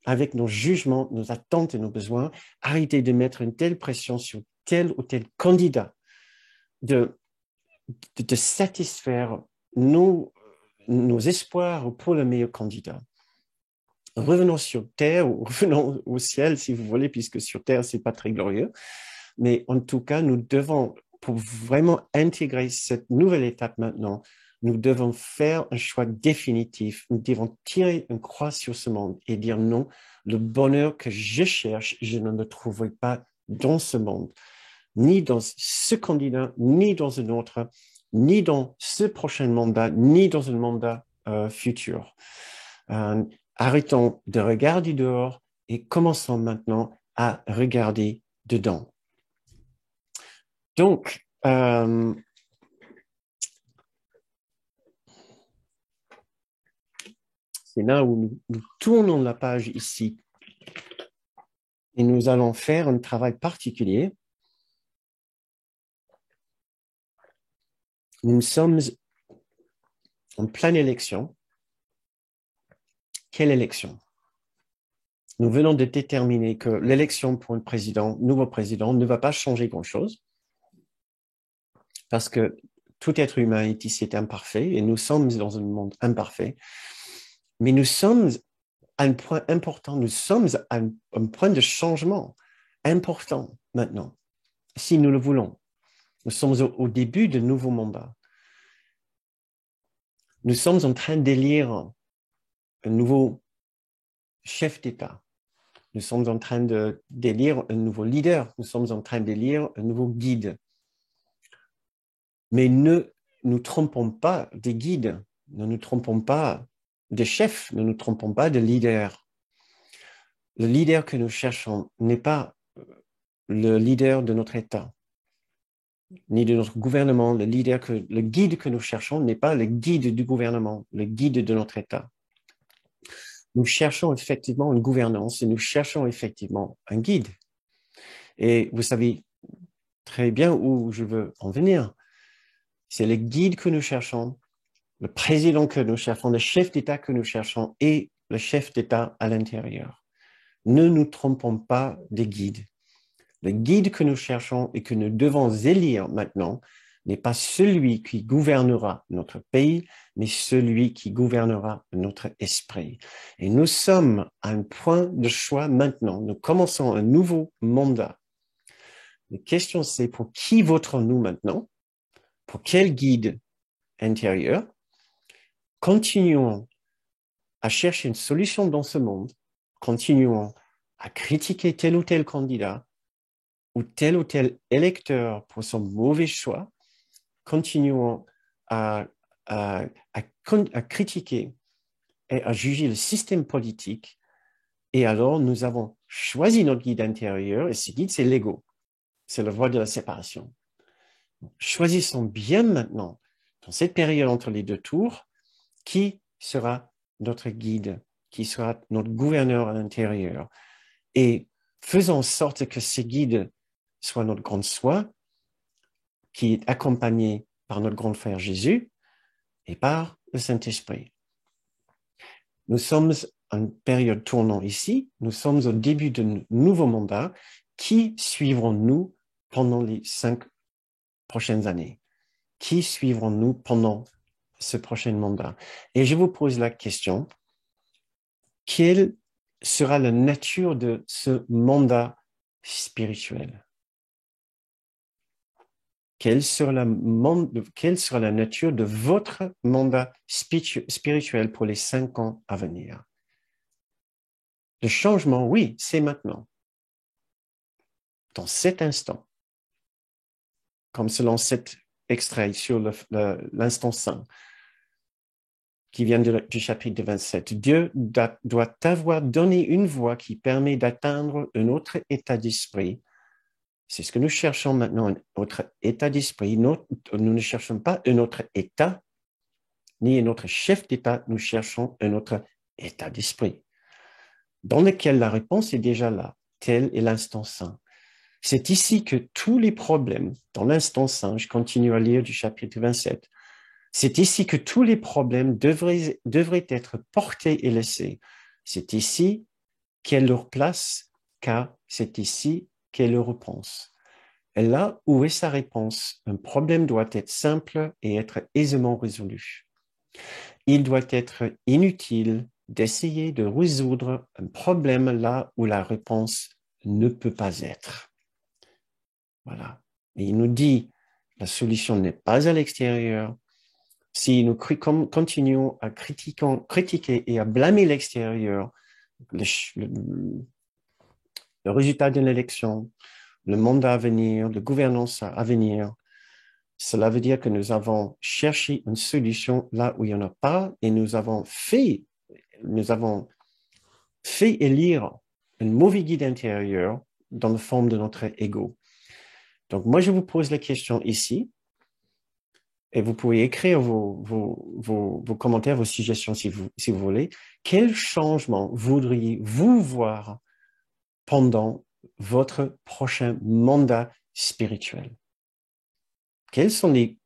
avec nos jugements, nos attentes et nos besoins, arrêter de mettre une telle pression sur tel ou tel candidat, de satisfaire nos espoirs pour le meilleur candidat. Revenons sur Terre ou revenons au ciel, si vous voulez, puisque sur Terre, ce n'est pas très glorieux. Mais en tout cas, nous devons, pour vraiment intégrer cette nouvelle étape maintenant, nous devons faire un choix définitif. Nous devons tirer une croix sur ce monde et dire non, le bonheur que je cherche, je ne le trouverai pas dans ce monde, ni dans ce candidat, ni dans un autre, ni dans ce prochain mandat, ni dans un mandat futur. Arrêtons de regarder dehors et commençons maintenant à regarder dedans. Donc, c'est là où nous tournons la page ici. Et nous allons faire un travail particulier. Nous sommes en pleine élection. Quelle élection? Nous venons de déterminer que l'élection pour un nouveau président, ne va pas changer grand-chose parce que tout être humain est ici imparfait et nous sommes dans un monde imparfait. Mais nous sommes à un point important, nous sommes à un point de changement important maintenant, si nous le voulons. Nous sommes au début de nouveaux mandats. Nous sommes en train d'élire un nouveau chef d'État. Nous sommes en train d'élire un nouveau leader. Nous sommes en train d'élire un nouveau guide. Mais ne nous trompons pas des guides. Ne nous trompons pas des chefs. Ne nous trompons pas de leaders. Le leader que nous cherchons n'est pas le leader de notre État, ni de notre gouvernement. Le guide que nous cherchons n'est pas le guide du gouvernement, le guide de notre État. Nous cherchons effectivement une gouvernance et nous cherchons effectivement un guide. Et vous savez très bien où je veux en venir. C'est le guide que nous cherchons, le président que nous cherchons, le chef d'État que nous cherchons et le chef d'État à l'intérieur. Ne nous trompons pas des guides. Le guide que nous cherchons et que nous devons élire maintenant n'est pas celui qui gouvernera notre pays, mais celui qui gouvernera notre esprit. Et nous sommes à un point de choix maintenant. Nous commençons un nouveau mandat. La question, c'est pour qui voterons-nous maintenant? Pour quel guide intérieur? Continuons à chercher une solution dans ce monde. Continuons à critiquer tel ou tel candidat ou tel électeur pour son mauvais choix. Continuons à critiquer et à juger le système politique. Et alors, nous avons choisi notre guide intérieur, et ce guide, c'est l'ego. C'est la voie de la séparation. Choisissons bien maintenant, dans cette période entre les deux tours, qui sera notre guide, qui sera notre gouverneur à l'intérieur. Et faisons en sorte que ce guide soit notre grande soi, qui est accompagné par notre grand frère Jésus et par le Saint-Esprit. Nous sommes en période tournant ici, nous sommes au début d'un nouveau mandat. Qui suivrons-nous pendant les 5 prochaines années? Qui suivrons-nous pendant ce prochain mandat? Et je vous pose la question, quelle sera la nature de ce mandat spirituel? Quelle sera la nature de votre mandat spirituel pour les 5 ans à venir? Le changement, oui, c'est maintenant. Dans cet instant. Comme selon cet extrait sur l'instant saint qui vient du chapitre 27. Dieu doit avoir donné une voie qui permet d'atteindre un autre état d'esprit. C'est ce que nous cherchons maintenant, un autre état d'esprit. Nous ne cherchons pas un autre état, ni un autre chef d'État, nous cherchons un autre état d'esprit, dans lequel la réponse est déjà là. Tel est l'instant saint. C'est ici que tous les problèmes, dans l'instant saint, je continue à lire du chapitre 27, c'est ici que tous les problèmes devraient être portés et laissés. C'est ici qu'est leur place, car c'est ici qu'est leur réponse. Et là où est sa réponse, un problème doit être simple et être aisément résolu. Il doit être inutile d'essayer de résoudre un problème là où la réponse ne peut pas être. Voilà. Et il nous dit, la solution n'est pas à l'extérieur. Si nous continuons à critiquer et à blâmer l'extérieur, le résultat d'une élection, le mandat à venir, la gouvernance à venir, cela veut dire que nous avons cherché une solution là où il n'y en a pas et nous avons fait élire un mauvais guide intérieur dans la forme de notre ego. Donc, moi, je vous pose la question ici, et vous pouvez écrire vos commentaires, vos suggestions si vous voulez. Quel changement voudriez-vous voir pendant votre prochain mandat spirituel? Quels sont les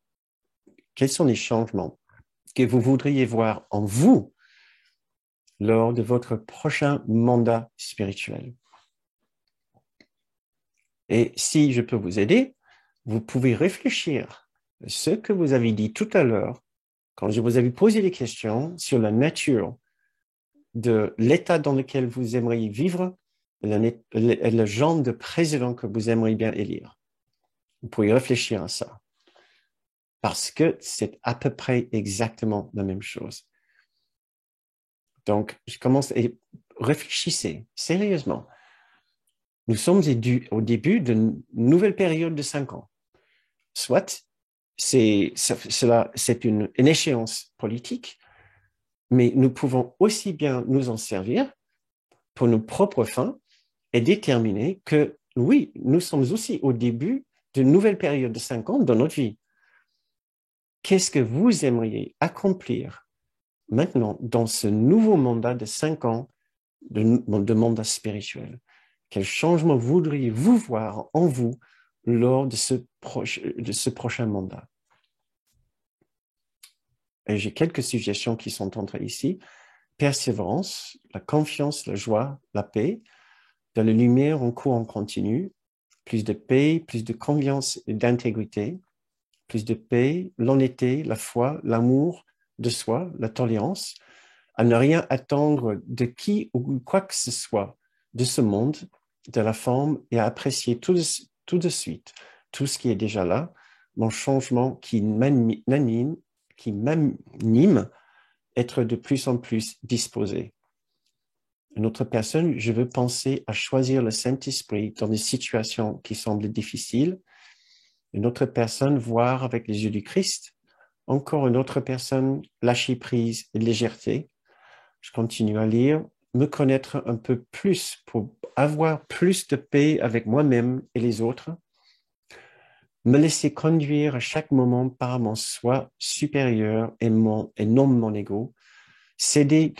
changements que vous voudriez voir en vous lors de votre prochain mandat spirituel? Et si je peux vous aider, vous pouvez réfléchir à ce que vous avez dit tout à l'heure quand je vous avais posé des questions sur la nature de l'état dans lequel vous aimeriez vivre et le genre de président que vous aimeriez bien élire. Vous pouvez réfléchir à ça. Parce que c'est à peu près exactement la même chose. Donc, je commence et réfléchissez sérieusement. Nous sommes au début d'une nouvelle période de 5 ans. Soit c'est une échéance politique, mais nous pouvons aussi bien nous en servir pour nos propres fins et déterminer que, oui, nous sommes aussi au début d'une nouvelle période de 5 ans dans notre vie. Qu'est-ce que vous aimeriez accomplir maintenant dans ce nouveau mandat de 5 ans de mandat spirituel? Quel changement voudriez-vous voir en vous lors de ce prochain mandat? Et j'ai quelques suggestions qui sont entrées ici. Persévérance, la confiance, la joie, la paix, de la lumière en cours continu, plus de paix, plus de confiance et d'intégrité, plus de paix, l'honnêteté, la foi, l'amour de soi, la tolérance, à ne rien attendre de qui ou quoi que ce soit de ce monde, de la forme, et à apprécier tout de suite tout ce qui est déjà là, mon changement qui m'anime, être de plus en plus disposé. Une autre personne, je veux penser à choisir le Saint-Esprit dans des situations qui semblent difficiles. Une autre personne, voir avec les yeux du Christ. Encore une autre personne, lâcher prise et légèreté. Je continue à lire, me connaître un peu plus pour avoir plus de paix avec moi-même et les autres. Me laisser conduire à chaque moment par mon soi supérieur et non mon ego. Céder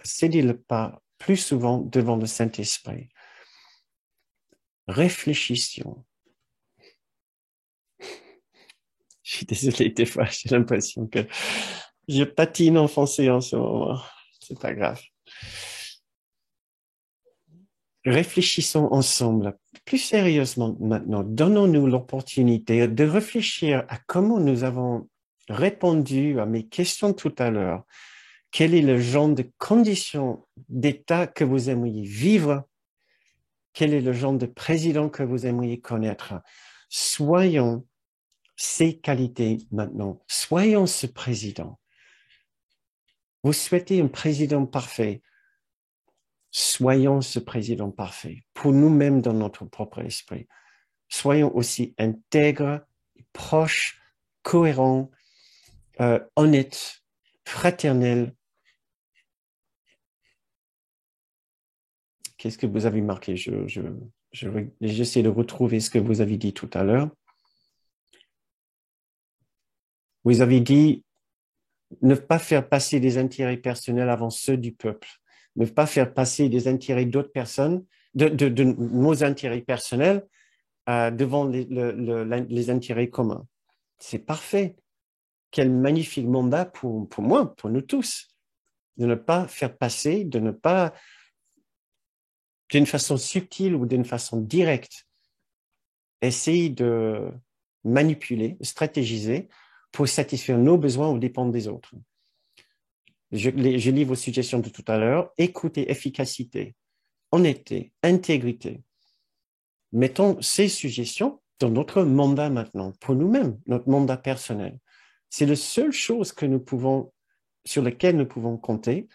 céder le pas plus souvent devant le Saint-Esprit. Réfléchissons. Je suis désolé, des fois, j'ai l'impression que je patine en français en ce moment. C'est pas grave. Réfléchissons ensemble, plus sérieusement maintenant. Donnons-nous l'opportunité de réfléchir à comment nous avons répondu à mes questions tout à l'heure. Quel est le genre de conditions d'état que vous aimeriez vivre? Quel est le genre de président que vous aimeriez connaître? Soyons ces qualités maintenant. Soyons ce président. Vous souhaitez un président parfait. Soyons ce président parfait pour nous-mêmes dans notre propre esprit. Soyons aussi intègres, proches, cohérents, honnêtes, fraternels. Qu'est-ce que vous avez marqué? J'essaie de retrouver ce que vous avez dit tout à l'heure. Vous avez dit ne pas faire passer des intérêts personnels avant ceux du peuple. Ne pas faire passer des intérêts d'autres personnes, de nos intérêts personnels devant les intérêts communs. C'est parfait. Quel magnifique mandat pour moi, pour nous tous, de ne pas faire passer, de ne pas, d'une façon subtile ou d'une façon directe, essayer de manipuler, stratégiser pour satisfaire nos besoins aux dépens des autres. Je lis vos suggestions de tout à l'heure. Écoutez, efficacité, honnêteté, intégrité. Mettons ces suggestions dans notre mandat maintenant, pour nous-mêmes, notre mandat personnel. C'est la seule chose sur laquelle nous pouvons compter.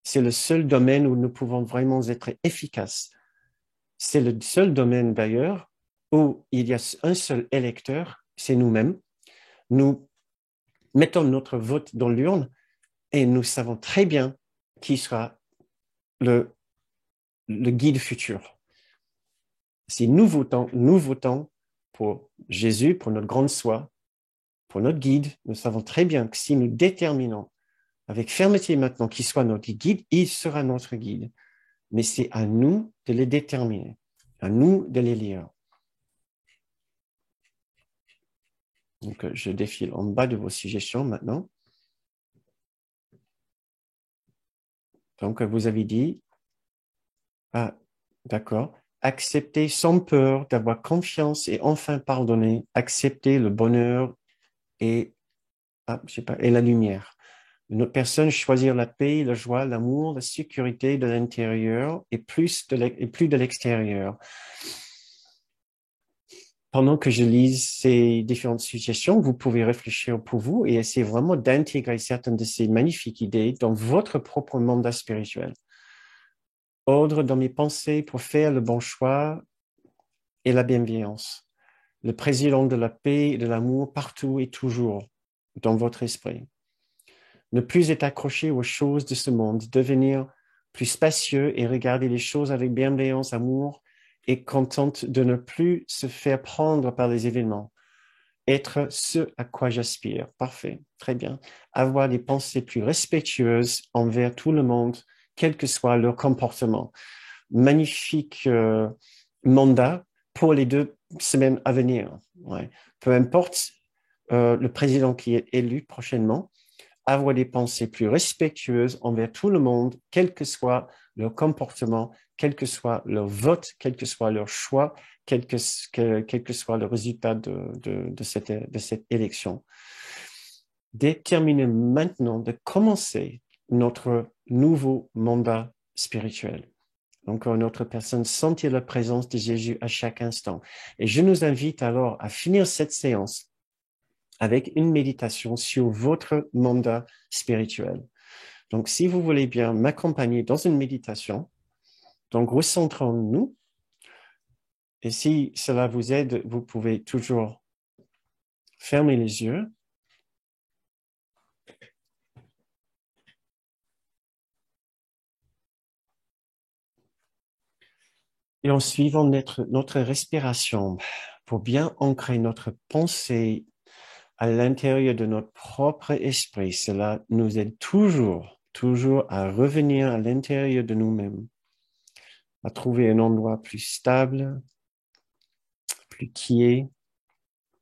C'est le seul domaine où nous pouvons vraiment être efficaces. C'est le seul domaine d'ailleurs où il y a un seul électeur, c'est nous-mêmes. Nous mettons notre vote dans l'urne et nous savons très bien qui sera le le guide futur. Si nous votons pour Jésus, pour notre grande soi, pour notre guide, nous savons très bien que si nous déterminons avec fermeté maintenant qu'il soit notre guide, il sera notre guide. Mais c'est à nous de les déterminer, à nous de les lire. Donc, je défile en bas de vos suggestions maintenant. Donc, vous avez dit, ah, d'accord, accepter sans peur, d'avoir confiance et enfin pardonner, accepter le bonheur et, je sais pas, et la lumière. Une autre personne, choisir la paix, la joie, l'amour, la sécurité de l'intérieur et plus de l'extérieur. Pendant que je lise ces différentes suggestions, vous pouvez réfléchir pour vous et essayer vraiment d'intégrer certaines de ces magnifiques idées dans votre propre mandat spirituel. Ordre dans mes pensées pour faire le bon choix et la bienveillance. Le président de la paix et de l'amour partout et toujours dans votre esprit. Ne plus être accroché aux choses de ce monde, devenir plus spacieux et regarder les choses avec bienveillance, amour et contente de ne plus se faire prendre par les événements. Être ce à quoi j'aspire. Parfait, très bien. Avoir des pensées plus respectueuses envers tout le monde, quel que soit leur comportement. Magnifique mandat pour les 2 semaines à venir. Ouais. Peu importe le président qui est élu prochainement, avoir des pensées plus respectueuses envers tout le monde, quel que soit leur comportement, quel que soit leur vote, quel que soit leur choix, quel que soit le résultat de cette élection. Déterminer maintenant de commencer notre nouveau mandat spirituel. Encore une autre personne, sentir la présence de Jésus à chaque instant. Et je nous invite alors à finir cette séance avec une méditation sur votre mandat spirituel. Donc, si vous voulez bien m'accompagner dans une méditation, donc recentrons-nous. Et si cela vous aide, vous pouvez toujours fermer les yeux. Et en suivant notre respiration, pour bien ancrer notre pensée à l'intérieur de notre propre esprit, cela nous aide toujours à revenir à l'intérieur de nous-mêmes, à trouver un endroit plus stable, plus quiet,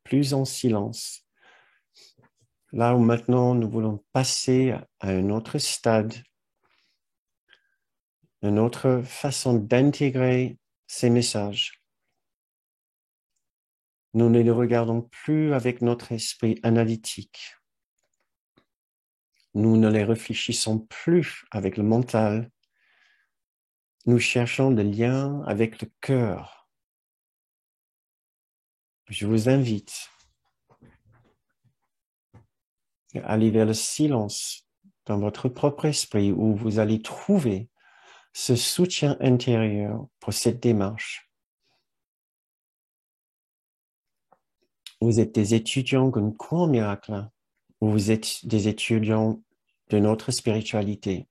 plus en silence. Là où maintenant nous voulons passer à un autre stade, une autre façon d'intégrer ces messages. Nous ne les regardons plus avec notre esprit analytique. Nous ne les réfléchissons plus avec le mental. Nous cherchons le lien avec le cœur. Je vous invite à aller vers le silence dans votre propre esprit où vous allez trouver ce soutien intérieur pour cette démarche. Vous êtes des étudiants d'une cour miracle, ou vous êtes des étudiants de notre spiritualité.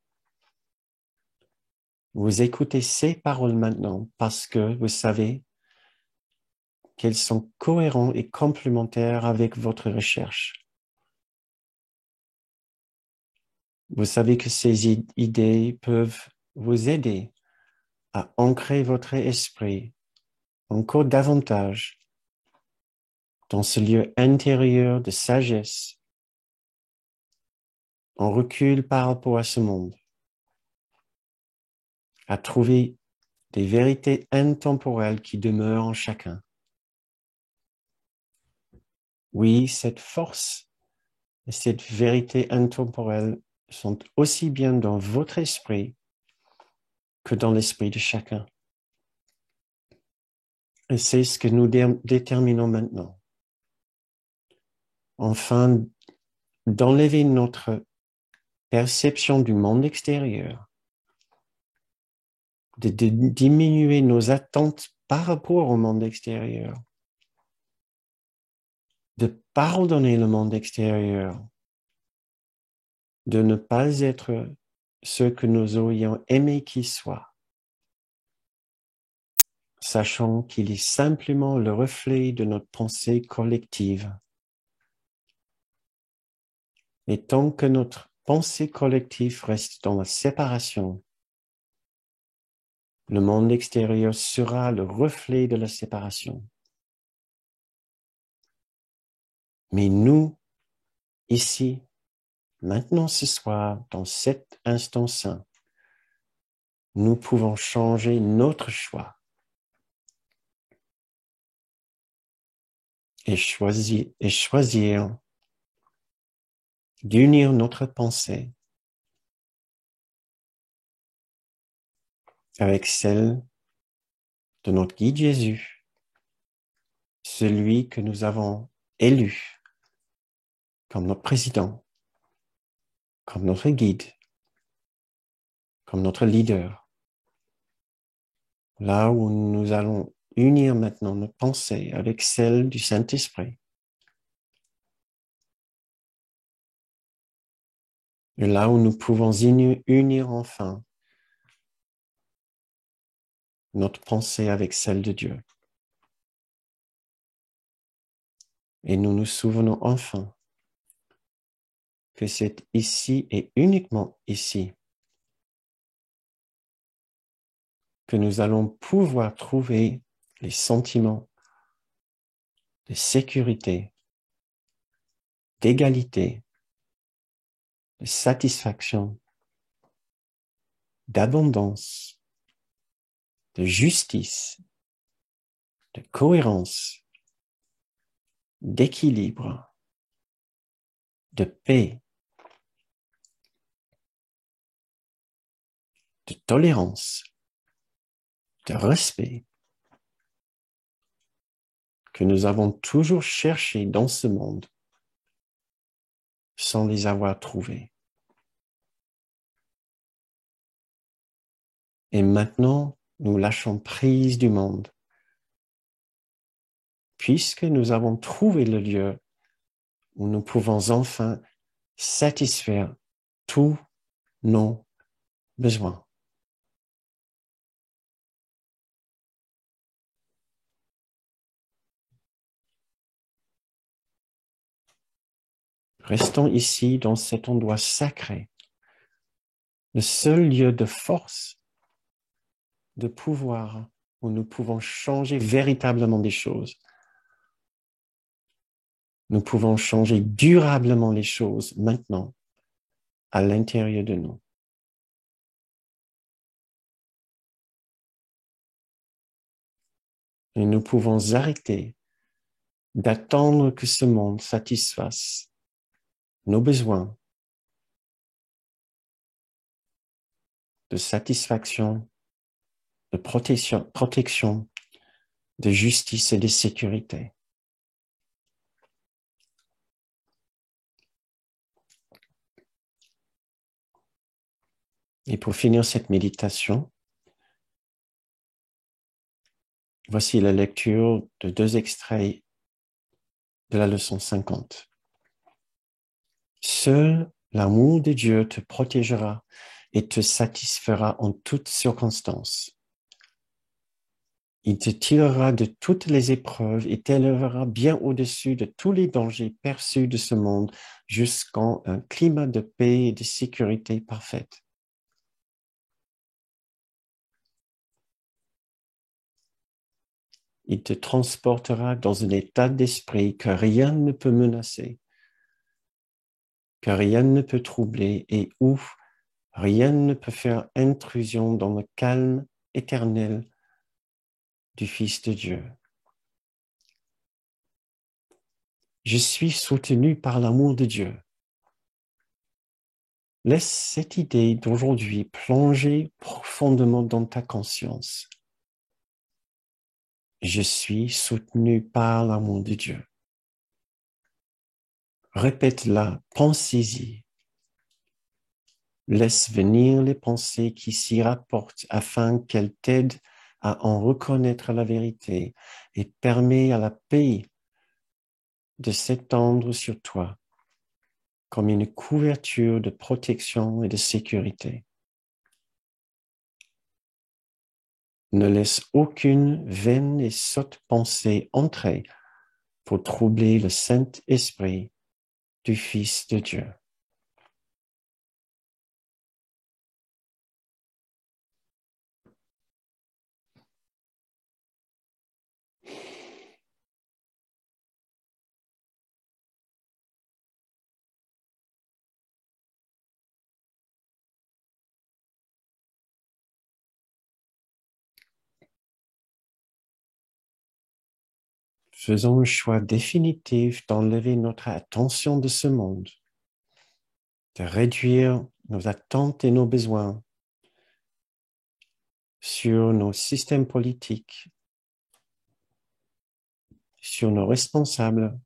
Vous écoutez ces paroles maintenant parce que vous savez qu'elles sont cohérentes et complémentaires avec votre recherche. Vous savez que ces idées peuvent vous aider à ancrer votre esprit encore davantage dans ce lieu intérieur de sagesse, en recul par rapport à ce monde, à trouver des vérités intemporelles qui demeurent en chacun. Oui, cette force et cette vérité intemporelle sont aussi bien dans votre esprit que dans l'esprit de chacun. Et c'est ce que nous déterminons maintenant. Enfin, d'enlever notre perception du monde extérieur, de diminuer nos attentes par rapport au monde extérieur, de pardonner le monde extérieur, de ne pas être ce que nous aurions aimé qu'il soit. sachant qu'il est simplement le reflet de notre pensée collective. Et tant que notre pensée collective reste dans la séparation, le monde extérieur sera le reflet de la séparation. Mais nous, ici, maintenant ce soir, dans cet instant saint, nous pouvons changer notre choix et choisir d'unir notre pensée avec celle de notre guide Jésus, celui que nous avons élu comme notre président, comme notre guide, comme notre leader. Là où nous allons unir maintenant notre pensée avec celle du Saint-Esprit. Et là où nous pouvons unir enfin notre pensée avec celle de Dieu. Et nous nous souvenons enfin que c'est ici et uniquement ici que nous allons pouvoir trouver les sentiments de sécurité, d'égalité, de satisfaction, d'abondance, de justice, de cohérence, d'équilibre, de paix, de tolérance, de respect que nous avons toujours cherché dans ce monde sans les avoir trouvés. Et maintenant, nous lâchons prise du monde, puisque nous avons trouvé le lieu où nous pouvons enfin satisfaire tous nos besoins. Restons ici dans cet endroit sacré, le seul lieu de force, de pouvoir, où nous pouvons changer véritablement des choses. Nous pouvons changer durablement les choses maintenant, à l'intérieur de nous. Et nous pouvons arrêter d'attendre que ce monde satisfasse nos besoins de satisfaction, de protection, de justice et de sécurité. Et pour finir cette méditation, voici la lecture de 2 extraits de la leçon 50. Seul l'amour de Dieu te protégera et te satisfera en toutes circonstances. Il te tirera de toutes les épreuves et t'élèvera bien au-dessus de tous les dangers perçus de ce monde jusqu'à un climat de paix et de sécurité parfaite. Il te transportera dans un état d'esprit que rien ne peut menacer, que rien ne peut troubler et où rien ne peut faire intrusion dans le calme éternel du Fils de Dieu. Je suis soutenu par l'amour de Dieu. Laisse cette idée d'aujourd'hui plonger profondément dans ta conscience. Je suis soutenu par l'amour de Dieu. Répète-la, pensez-y. Laisse venir les pensées qui s'y rapportent afin qu'elles t'aident à en reconnaître la vérité et permet à la paix de s'étendre sur toi comme une couverture de protection et de sécurité. Ne laisse aucune vaine et sotte pensée entrer pour troubler le Saint-Esprit du Fils de Dieu. Faisons le choix définitif d'enlever notre attention de ce monde, de réduire nos attentes et nos besoins sur nos systèmes politiques, sur nos responsables,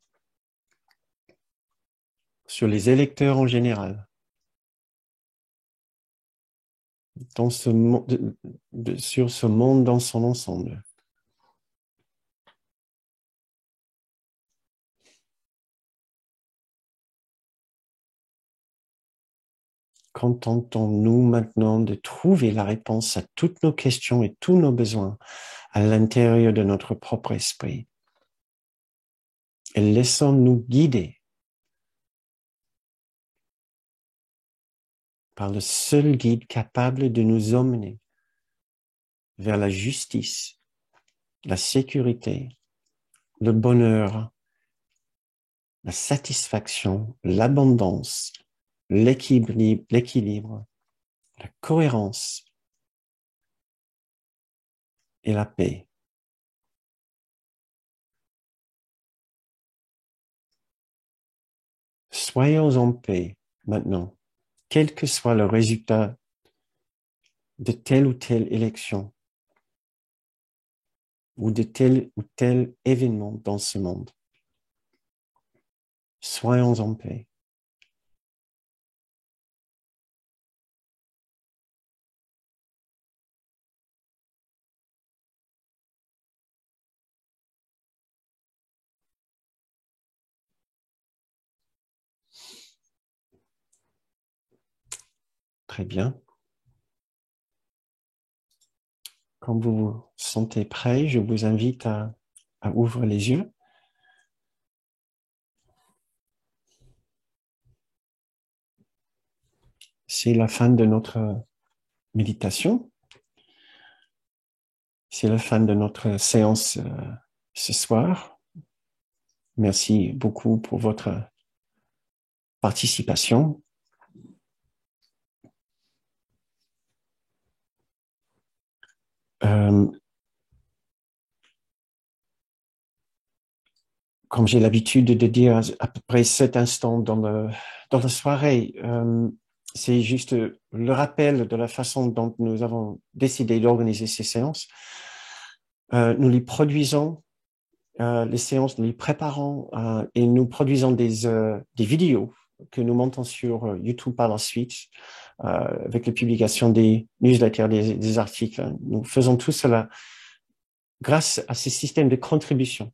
sur les électeurs en général, dans ce sur ce monde dans son ensemble. Contentons-nous maintenant de trouver la réponse à toutes nos questions et tous nos besoins à l'intérieur de notre propre esprit. Et laissons-nous guider par le seul guide capable de nous emmener vers la justice, la sécurité, le bonheur, la satisfaction, l'abondance, l'équilibre, la cohérence et la paix. Soyons en paix maintenant, quel que soit le résultat de telle ou telle élection ou de tel ou tel événement dans ce monde. Soyons en paix. Très bien. Quand vous vous sentez prêt, je vous invite à ouvrir les yeux. C'est la fin de notre méditation. C'est la fin de notre séance ce soir. Merci beaucoup pour votre participation. Comme j'ai l'habitude de dire à peu près 7 instants dans la soirée, c'est juste le rappel de la façon dont nous avons décidé d'organiser ces séances. Nous les produisons, les séances, nous les préparons et nous produisons des vidéos que nous montons sur YouTube par la suite avec la publication des newsletters, des articles. Nous faisons tout cela grâce à ces systèmes de contribution.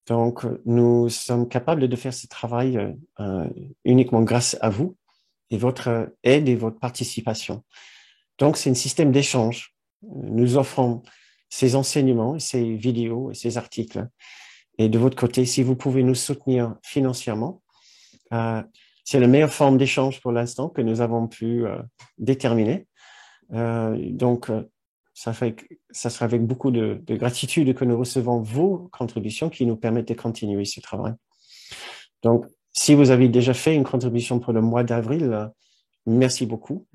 Donc, nous sommes capables de faire ce travail uniquement grâce à vous et votre aide et votre participation. Donc, c'est un système d'échange. Nous offrons ces enseignements, ces vidéos et ces articles. Et de votre côté, si vous pouvez nous soutenir financièrement, c'est la meilleure forme d'échange pour l'instant que nous avons pu déterminer. Donc, ça sera avec beaucoup de gratitude que nous recevons vos contributions qui nous permettent de continuer ce travail. Donc, si vous avez déjà fait une contribution pour le mois d'avril, merci beaucoup.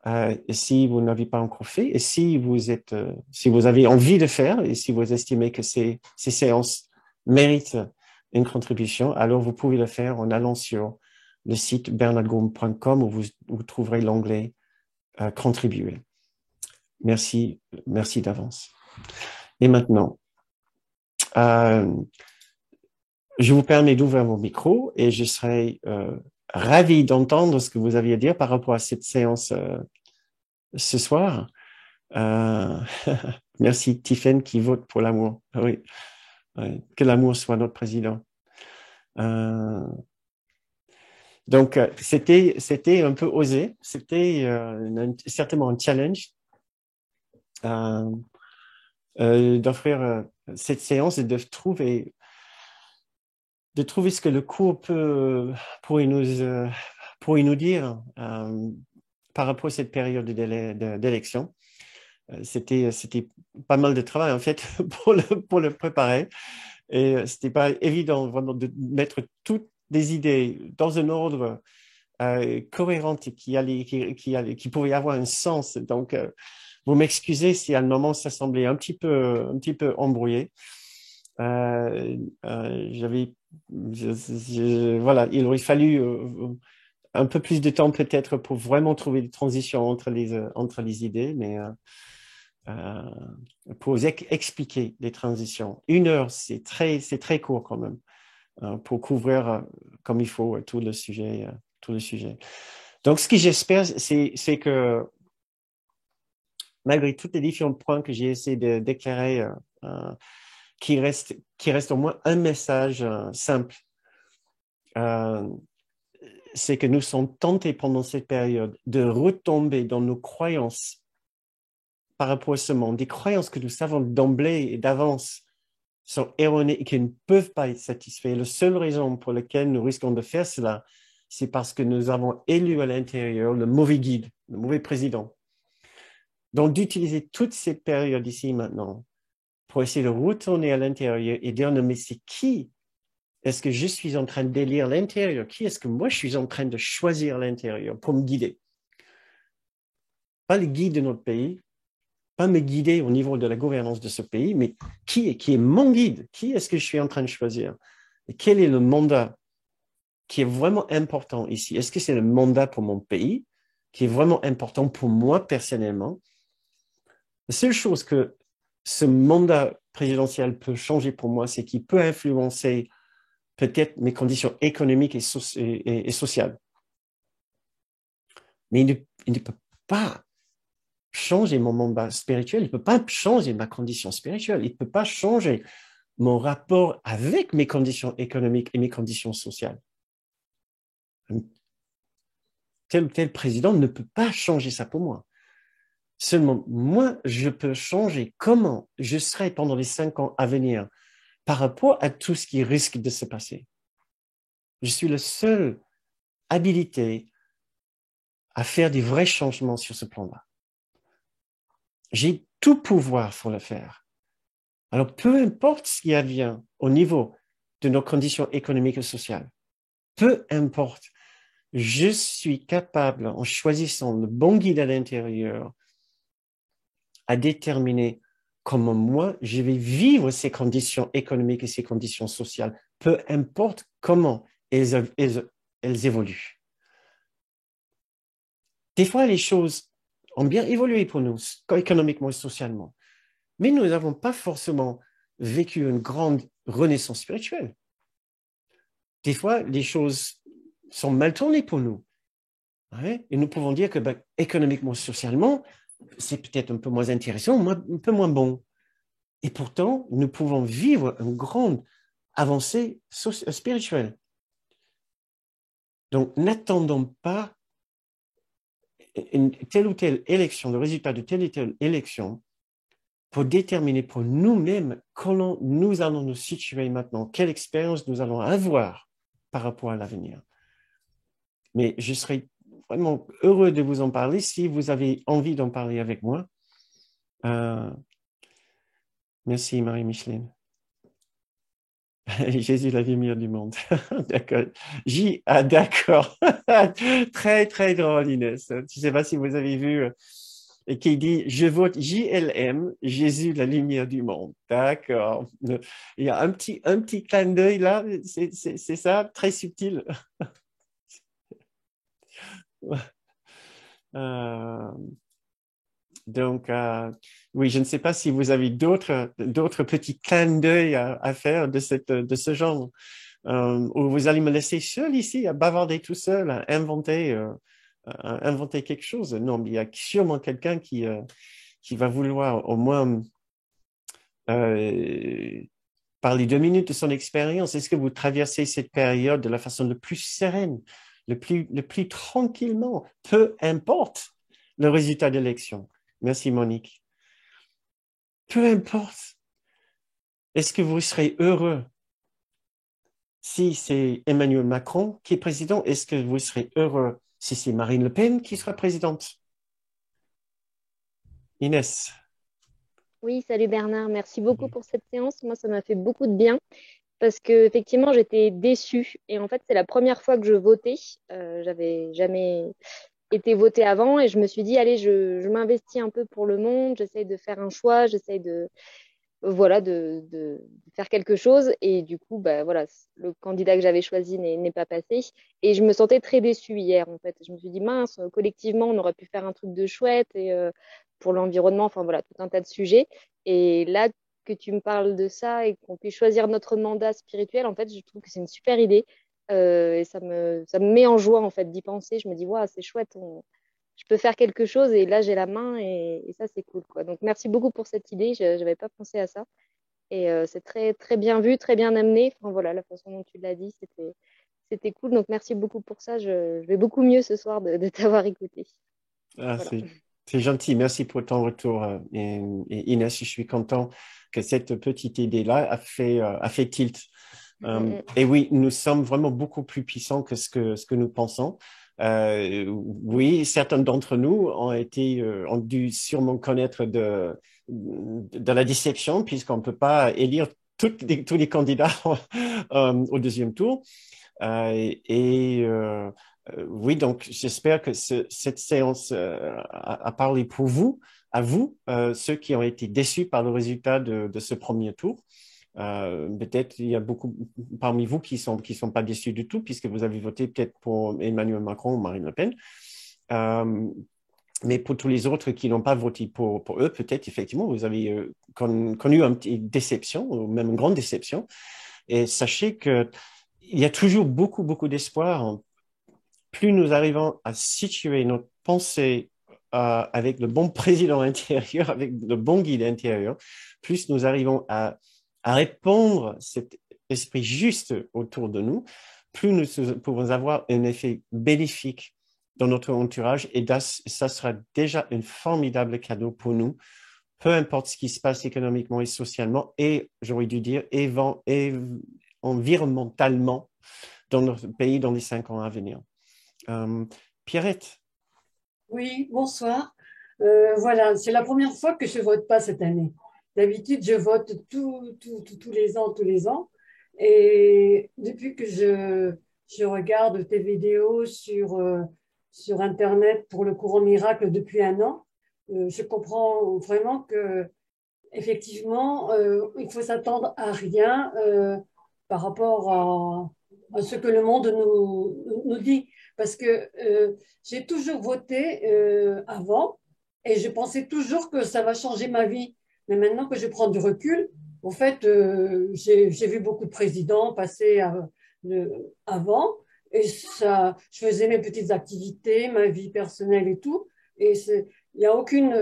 Et si vous n'avez pas encore fait, et si vous avez envie de faire, et si vous estimez que ces séances méritent une contribution, alors vous pouvez le faire en allant sur le site bernardgaume.com où vous trouverez l'onglet contribuer. Merci d'avance. Et maintenant, je vous permets d'ouvrir mon micro et je serai ravi d'entendre ce que vous aviez à dire par rapport à cette séance ce soir. Merci Tiffen qui vote pour l'amour. Oui. Que l'amour soit notre président. Donc, c'était un peu osé. C'était certainement un challenge. d'offrir cette séance et de trouver ce que le cours pourrait nous dire par rapport à cette période d'élection. C'était pas mal de travail, en fait, pour le préparer. Et c'était pas évident vraiment de mettre toutes les idées dans un ordre cohérent et qui pouvait avoir un sens. Donc, vous m'excusez si à un moment ça semblait un petit peu embrouillé. Voilà, il aurait fallu un peu plus de temps peut-être pour vraiment trouver des transitions entre les idées, mais euh, pour expliquer les transitions. 1 heure, c'est très court quand même pour couvrir comme il faut tout le sujet. Tout le sujet. Donc, ce que j'espère, c'est que malgré tous les différents points que j'ai essayé d'éclairer, qu'il reste au moins un message simple. C'est que nous sommes tentés pendant cette période de retomber dans nos croyances par rapport à ce monde, des croyances que nous savons d'emblée et d'avance sont erronées et qui ne peuvent pas être satisfaites. La seule raison pour laquelle nous risquons de faire cela, c'est parce que nous avons élu à l'intérieur le mauvais guide, le mauvais président. Donc, d'utiliser toute cette période ici maintenant pour essayer de retourner à l'intérieur et dire, non, mais c'est qui est-ce que je suis en train d'élire l'intérieur? Qui est-ce que moi, je suis en train de choisir l'intérieur pour me guider? Pas le guide de notre pays, pas me guider au niveau de la gouvernance de ce pays, mais qui est mon guide? Qui est-ce que je suis en train de choisir? Et quel est le mandat qui est vraiment important ici? Est-ce que c'est le mandat pour mon pays qui est vraiment important pour moi personnellement? La seule chose que ce mandat présidentiel peut changer pour moi, c'est qu'il peut influencer peut-être mes conditions économiques et sociales. Mais il ne peut pas changer mon mandat spirituel, il ne peut pas changer ma condition spirituelle, il ne peut pas changer mon rapport avec mes conditions économiques et mes conditions sociales. Tel ou tel président ne peut pas changer ça pour moi. Seulement, moi, je peux changer comment je serai pendant les 5 ans à venir par rapport à tout ce qui risque de se passer. Je suis le seul habilité à faire des vrais changements sur ce plan-là. J'ai tout pouvoir pour le faire. Alors, peu importe ce qui advient au niveau de nos conditions économiques et sociales, peu importe, je suis capable, en choisissant le bon guide à l'intérieur, à déterminer comment moi, je vais vivre ces conditions économiques et ces conditions sociales, peu importe comment elles évoluent. Des fois, les choses ont bien évolué pour nous, économiquement et socialement, mais nous n'avons pas forcément vécu une grande renaissance spirituelle. Des fois, les choses sont mal tournées pour nous. Ouais? Et nous pouvons dire que économiquement, socialement, c'est peut-être un peu moins intéressant, un peu moins bon. Et pourtant, nous pouvons vivre une grande avancée spirituelle. Donc, n'attendons pas une telle ou telle élection, le résultat de telle ou telle élection, pour déterminer pour nous-mêmes comment nous allons nous situer maintenant, quelle expérience nous allons avoir par rapport à l'avenir. Mais je serais vraiment heureux de vous en parler si vous avez envie d'en parler avec moi. Merci Marie-Micheline. Jésus, la lumière du monde. D'accord. D'accord. Très, très drôle, Inès. Je ne sais pas si vous avez vu, et qui dit, je vote JLM, Jésus, la lumière du monde. D'accord. Il y a un petit clin d'œil là, c'est ça, très subtil. Euh, donc, oui, je ne sais pas si vous avez d'autres petits clins d'œil à faire de ce genre. Ou vous allez me laisser seul ici à bavarder tout seul, à inventer quelque chose. Non, mais il y a sûrement quelqu'un qui va vouloir au moins parler 2 minutes de son expérience. Est-ce que vous traversez cette période de la façon le plus sereine, le plus tranquillement, peu importe le résultat de l'élection? Merci, Monique. Peu importe. Est-ce que vous serez heureux si c'est Emmanuel Macron qui est président? Est-ce que vous serez heureux si c'est Marine Le Pen qui sera présidente? Inès. Oui, salut Bernard, merci beaucoup pour cette séance. Moi, ça m'a fait beaucoup de bien parce que effectivement, j'étais déçue et en fait, c'est la première fois que je votais. J'avais jamais été votée avant et je me suis dit, allez, je m'investis un peu pour le monde, j'essaye de faire un choix, j'essaye de voilà de faire quelque chose et du coup bah voilà le candidat que j'avais choisi n'est pas passé et je me sentais très déçue hier en fait. Je me suis dit mince, collectivement on aurait pu faire un truc de chouette et pour l'environnement, enfin voilà, tout un tas de sujets. Et là que tu me parles de ça et qu'on puisse choisir notre mandat spirituel, en fait je trouve que c'est une super idée. Et ça me met en joie en fait d'y penser. Je me dis waouh, c'est chouette, je peux faire quelque chose et là j'ai la main et ça c'est cool quoi. Donc merci beaucoup pour cette idée, je n'avais pas pensé à ça et c'est très très bien vu, très bien amené. Enfin voilà, la façon dont tu l'as dit, c'était cool. Donc merci beaucoup pour ça, je vais beaucoup mieux ce soir de t'avoir écouté. Ah, Voilà. c'est gentil. Merci pour ton retour. Et Inès, je suis content que cette petite idée-là a fait tilt. Mm, Et oui, nous sommes vraiment beaucoup plus puissants que ce que nous pensons. Oui, certains d'entre nous ont dû sûrement connaître de la déception, puisqu'on ne peut pas élire tous les candidats au deuxième tour. Oui, donc j'espère que cette séance a parlé pour vous, à vous, ceux qui ont été déçus par le résultat de ce premier tour. Peut-être il y a beaucoup parmi vous qui sont pas déçus du tout, puisque vous avez voté peut-être pour Emmanuel Macron ou Marine Le Pen. Euh, mais pour tous les autres qui n'ont pas voté pour eux, peut-être effectivement, vous avez connu une petite déception, ou même une grande déception. Et sachez que il y a toujours beaucoup, beaucoup d'espoir. Plus nous arrivons à situer notre pensée avec le bon président intérieur, avec le bon guide intérieur, plus nous arrivons à répandre cet esprit juste autour de nous, plus nous pouvons avoir un effet bénéfique dans notre entourage et ça sera déjà un formidable cadeau pour nous, peu importe ce qui se passe économiquement et socialement et, j'aurais dû dire, et environnementalement dans notre pays dans les 5 ans à venir. Euh, Pierrette. Oui, bonsoir. Voilà, c'est la première fois que je vote pas cette année. D'habitude, je vote tous les ans. Et depuis que je regarde tes vidéos sur Internet pour le courant miracle depuis un an, je comprends vraiment que effectivement, il faut s'attendre à rien par rapport à ce que le monde nous dit. Parce que j'ai toujours voté avant et je pensais toujours que ça va changer ma vie. Mais maintenant que je prends du recul, en fait, j'ai vu beaucoup de présidents passer avant et ça, je faisais mes petites activités, ma vie personnelle et tout. Et il n'y a aucune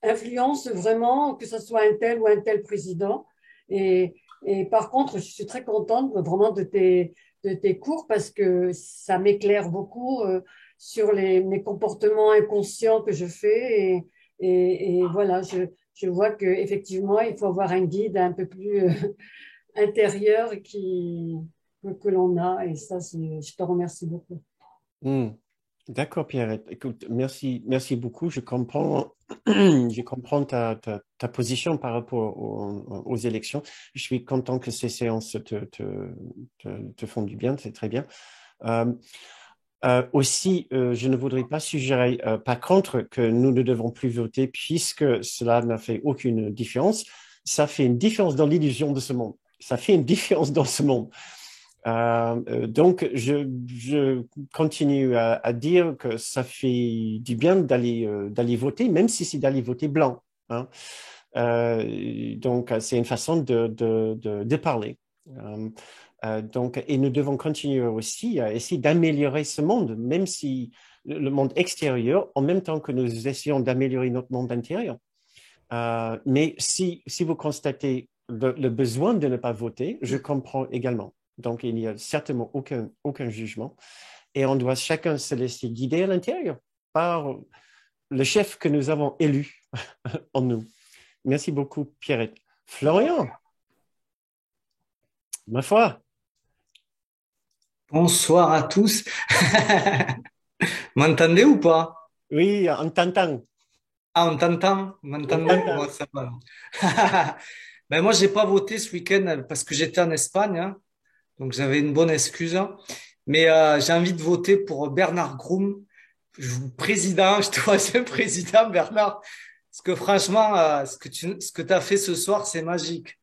influence vraiment, que ce soit un tel ou un tel président. Et, et par contre, je suis très contente vraiment de tes cours parce que ça m'éclaire beaucoup sur mes comportements inconscients que je fais. Et voilà, je vois qu'effectivement, il faut avoir un guide un peu plus intérieur que l'on a. Et ça, je te remercie beaucoup. Hmm. D'accord, Pierrette. Écoute, merci beaucoup. Je comprends, je comprends ta position par rapport aux élections. Je suis content que ces séances te font du bien, c'est très bien. Euh, Aussi, je ne voudrais pas suggérer, par contre, que nous ne devons plus voter puisque cela n'a fait aucune différence. Ça fait une différence dans l'illusion de ce monde. Ça fait une différence dans ce monde. Donc, je continue à dire que ça fait du bien d'aller voter, même si c'est d'aller voter blanc. Hein. Donc, c'est une façon de parler. Donc, et nous devons continuer aussi à essayer d'améliorer ce monde, même si le monde extérieur, en même temps que nous essayons d'améliorer notre monde intérieur. Mais si vous constatez le besoin de ne pas voter, je comprends également. Donc, il n'y a certainement aucun jugement. Et on doit chacun se laisser guider à l'intérieur par le chef que nous avons élu en nous. Merci beaucoup, Pierrette. Florian, ma foi. Bonsoir à tous. M'entendez ou pas? Oui, on t'entend. Ah, on t'entend? Vous On m'entendez? t'entend. Bon, ça va. Ben, moi, j'ai pas voté ce week-end parce que j'étais en Espagne, hein, donc j'avais une bonne excuse. Mais j'ai envie de voter pour Bernard Groom, président, je troisième président, Bernard. Parce que franchement, ce que tu as fait ce soir, c'est magique.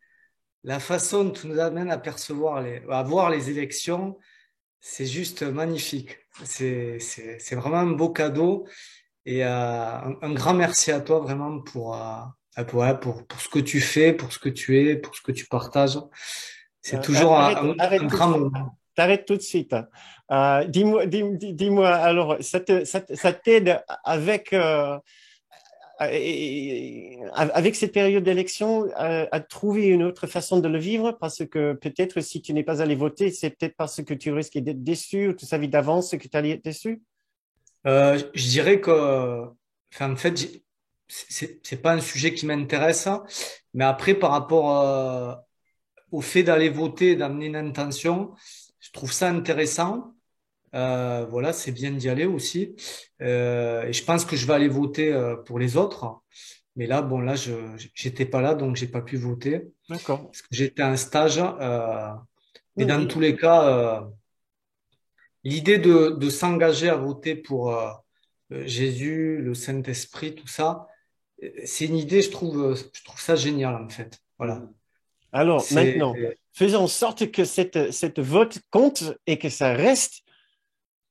La façon dont tu nous amènes à à voir les élections, c'est juste magnifique. C'est vraiment un beau cadeau. Et un grand merci à toi vraiment pour ce que tu fais, pour ce que tu es, pour ce que tu partages. C'est toujours Arrête un tout de grand suite. moment. T'arrêtes tout de suite. Dis-moi, alors, ça t'aide avec cette période d'élection à trouver une autre façon de le vivre, parce que peut-être si tu n'es pas allé voter, c'est peut-être parce que tu risques d'être déçu ou tu savais d'avance que tu allais être déçu. Je dirais que, enfin, en fait, c'est pas un sujet qui m'intéresse, hein. Mais après, par rapport au fait d'aller voter, d'amener une intention, je trouve ça intéressant. Voilà, c'est bien d'y aller aussi. Et je pense que je vais aller voter pour les autres. Mais là, bon, là, j'étais pas là, donc j'ai pas pu voter D'accord. parce que j'étais à un stage. Mais Non, dans tous les cas, l'idée de s'engager à voter pour Jésus, le Saint-Esprit, tout ça, c'est une idée, je trouve ça génial en fait. Voilà. alors, C'est maintenant, faisons en sorte que cette vote compte et que ça reste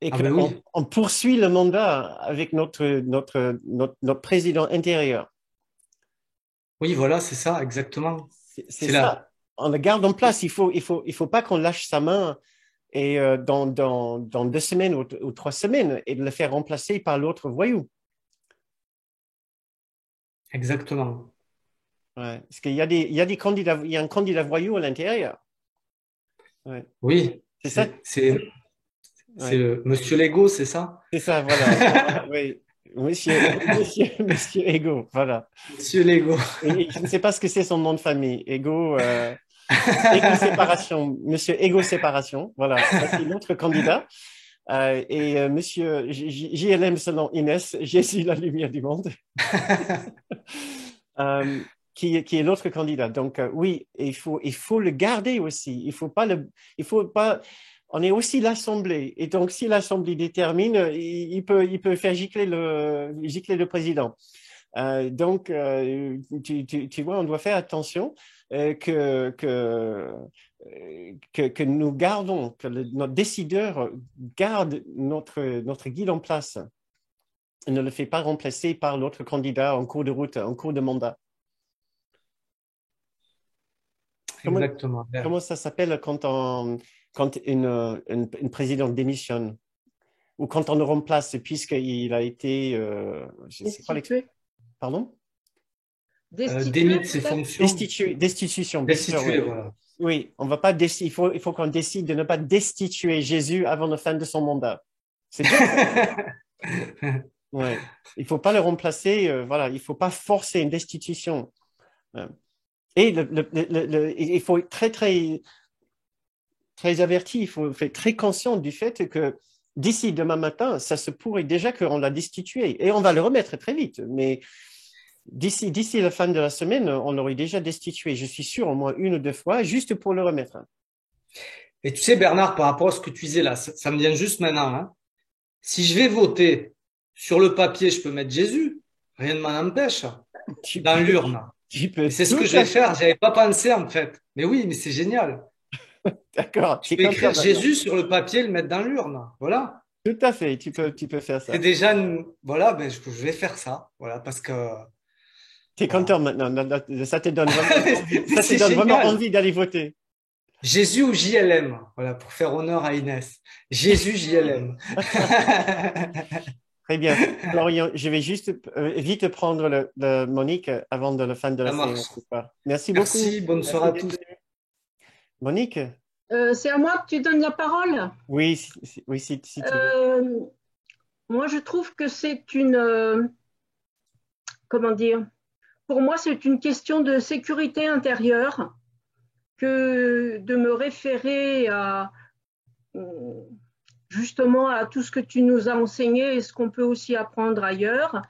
et ah ben oui, qu'on poursuit le mandat avec notre président intérieur. oui, voilà, c'est ça, exactement. C'est C'est là. ça. On le garde en place. Il faut pas qu'on lâche sa main et dans 2 semaines ou 3 semaines et de le faire remplacer par l'autre voyou. Exactement. Ouais. Parce il y a des candidats, il y a un candidat voyou à l'intérieur. Ouais. Oui, C'est ça. c'est Ouais. Monsieur Lego, c'est ça? C'est ça, voilà. Oui. Monsieur Ego, voilà. Monsieur Lego. Et je ne sais pas ce que c'est son nom de famille. Ego Séparation. Monsieur Ego Séparation. Voilà, ça c'est l'autre candidat. Monsieur JLM selon Inès, Jésus la lumière du monde, qui est l'autre candidat. Donc oui, il faut le garder aussi. Il faut pas. On est aussi l'Assemblée. Et donc, si l'Assemblée détermine, il peut faire gicler le président. Donc, tu vois, on doit faire attention que nous gardons, que notre décideur garde notre guide en place et ne le fait pas remplacer par l'autre candidat en cours de route, en cours de mandat. Comment, Exactement. comment ça s'appelle quand une présidente démissionne ou quand on le remplace puisqu'il a été... c'est quoi Destitué. Pardon? Démis de ses Peut-être. fonctions. Destitution, bien sûr, Destitué, oui. voilà. Oui, on va pas il faut qu'on décide de ne pas destituer Jésus avant la fin de son mandat. C'est bien. Ouais. Il faut pas le remplacer, voilà, il faut pas forcer une destitution. Et il faut être très averti, il faut être très conscient du fait que d'ici demain matin, ça se pourrait déjà qu'on l'a destitué. Et on va le remettre très vite, mais d'ici la fin de la semaine, on l'aurait déjà destitué, je suis sûr, au moins 1 ou 2 fois, juste pour le remettre. Et tu sais, Bernard, par rapport à ce que tu disais là, ça me vient juste maintenant, hein. Si je vais voter sur le papier, je peux mettre Jésus. Rien ne m'en empêche. Tu Dans peux, l'urne. tu peux Et c'est ce tout que je à vais faire. J'avais pas pensé, en fait. Mais oui, mais c'est génial. D'accord, Je tu peux es content écrire maintenant. Jésus sur le papier et le mettre dans l'urne. Voilà. Tout à fait, tu peux faire C'est ça. déjà voilà, ben, je vais faire ça. Voilà, parce que, Tu es voilà. content maintenant. Ça te donne vraiment envie, Mais ça te c'est donne vraiment génial. envie d'aller voter. Jésus ou JLM. Voilà, pour faire honneur à Inès. Jésus, JLM. Très bien. Florian, je vais juste vite prendre Monique avant de la fin de la Ça marche. séance. Merci beaucoup. Merci. Bonne soirée à tous. Monique? C'est à moi que tu donnes la parole. Oui, si tu veux. Moi, je trouve que c'est une, comment dire, pour moi, c'est une question de sécurité intérieure que de me référer à justement à tout ce que tu nous as enseigné et ce qu'on peut aussi apprendre ailleurs,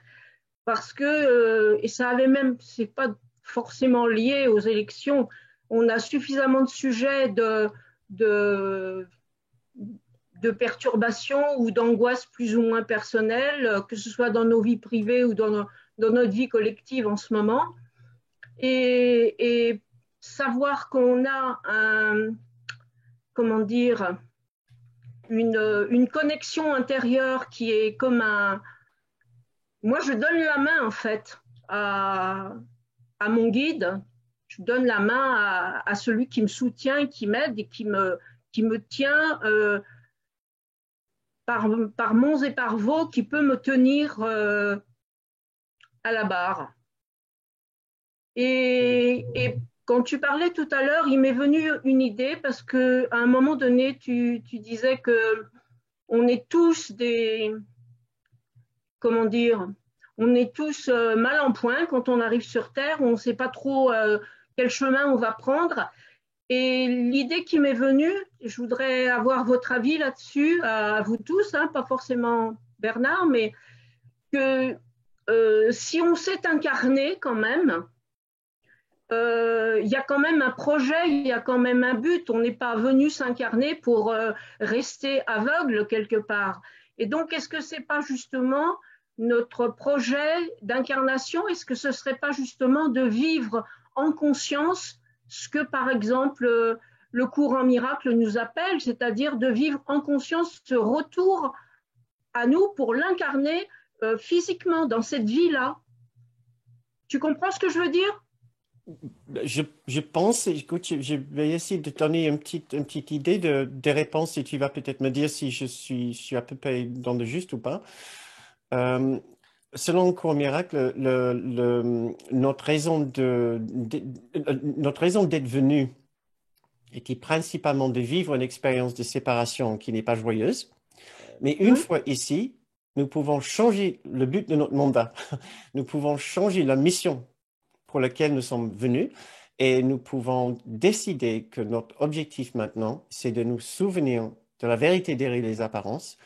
parce que, et ça avait même, c'est pas forcément lié aux élections, on a suffisamment de sujets de, de perturbations ou d'angoisses plus ou moins personnelles, que ce soit dans nos vies privées ou dans notre vie collective en ce moment. Et savoir qu'on a comment dire, une connexion intérieure qui est comme un... Moi, je donne la main, en fait, à mon guide. Je donne la main à celui qui me soutient, qui m'aide et qui me tient par monts et par vaux, qui peut me tenir à la barre. Et quand tu parlais tout à l'heure, il m'est venu une idée parce qu'à un moment donné, tu disais que on est tous comment dire, on est tous mal en point quand on arrive sur Terre, on ne sait pas trop quel chemin on va prendre. Et l'idée qui m'est venue, je voudrais avoir votre avis là-dessus, à vous tous, hein, pas forcément Bernard, mais que si on s'est incarné quand même, il y a quand même un projet, il y a quand même un but. On n'est pas venu s'incarner pour rester aveugle quelque part. Et donc, est-ce que c'est pas justement notre projet d'incarnation? Est-ce que ce serait pas justement de vivre en conscience ce que, par exemple, le courant miracle nous appelle, c'est-à-dire de vivre en conscience ce retour à nous pour l'incarner physiquement dans cette vie-là? Tu comprends ce que je veux dire? Je pense, écoute, je vais essayer de donner une petite idée des réponses et tu vas peut-être me dire si je suis à peu près dans le juste ou pas. Selon le cours miracle, notre raison d'être venu était principalement de vivre une expérience de séparation qui n'est pas joyeuse. Mais une fois ici, nous pouvons changer le but de notre mandat. Nous pouvons changer la mission pour laquelle nous sommes venus et nous pouvons décider que notre objectif maintenant, c'est de nous souvenir de la vérité derrière les apparences,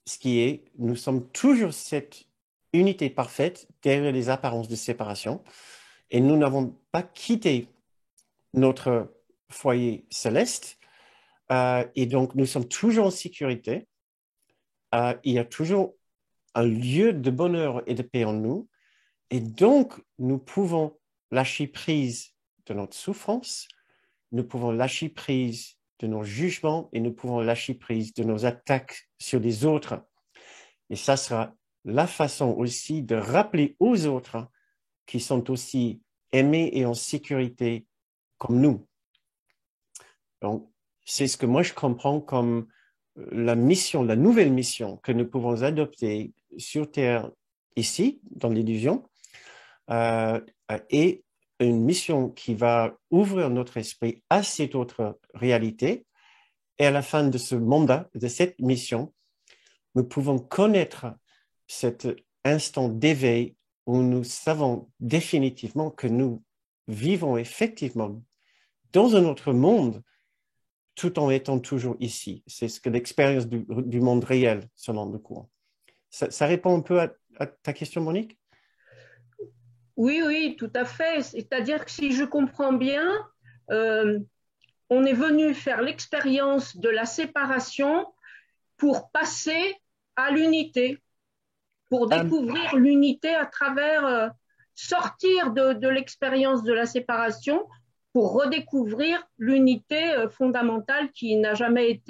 ce qui est, nous sommes toujours cette unité parfaite derrière les apparences de séparation et nous n'avons pas quitté notre foyer céleste et donc nous sommes toujours en sécurité. Il y a toujours un lieu de bonheur et de paix en nous. Et donc, nous pouvons lâcher prise de notre souffrance, nous pouvons lâcher prise de nos jugements et nous pouvons lâcher prise de nos attaques sur les autres. Et ça sera la façon aussi de rappeler aux autres qui sont aussi aimés et en sécurité comme nous. Donc, c'est ce que moi je comprends comme la mission, la nouvelle mission que nous pouvons adopter sur Terre ici, dans l'illusion, et une mission qui va ouvrir notre esprit à cette autre réalité. Et à la fin de ce mandat, de cette mission, nous pouvons connaître cet instant d'éveil où nous savons définitivement que nous vivons effectivement dans un autre monde tout en étant toujours ici. C'est ce que l'expérience du monde réel, selon le cours. Ça répond un peu à ta question, Monique? Oui, oui, tout à fait. C'est-à-dire que si je comprends bien, on est venu faire l'expérience de la séparation pour passer à l'unité, pour découvrir l'unité à travers, sortir de l'expérience de la séparation pour redécouvrir l'unité fondamentale qui n'a jamais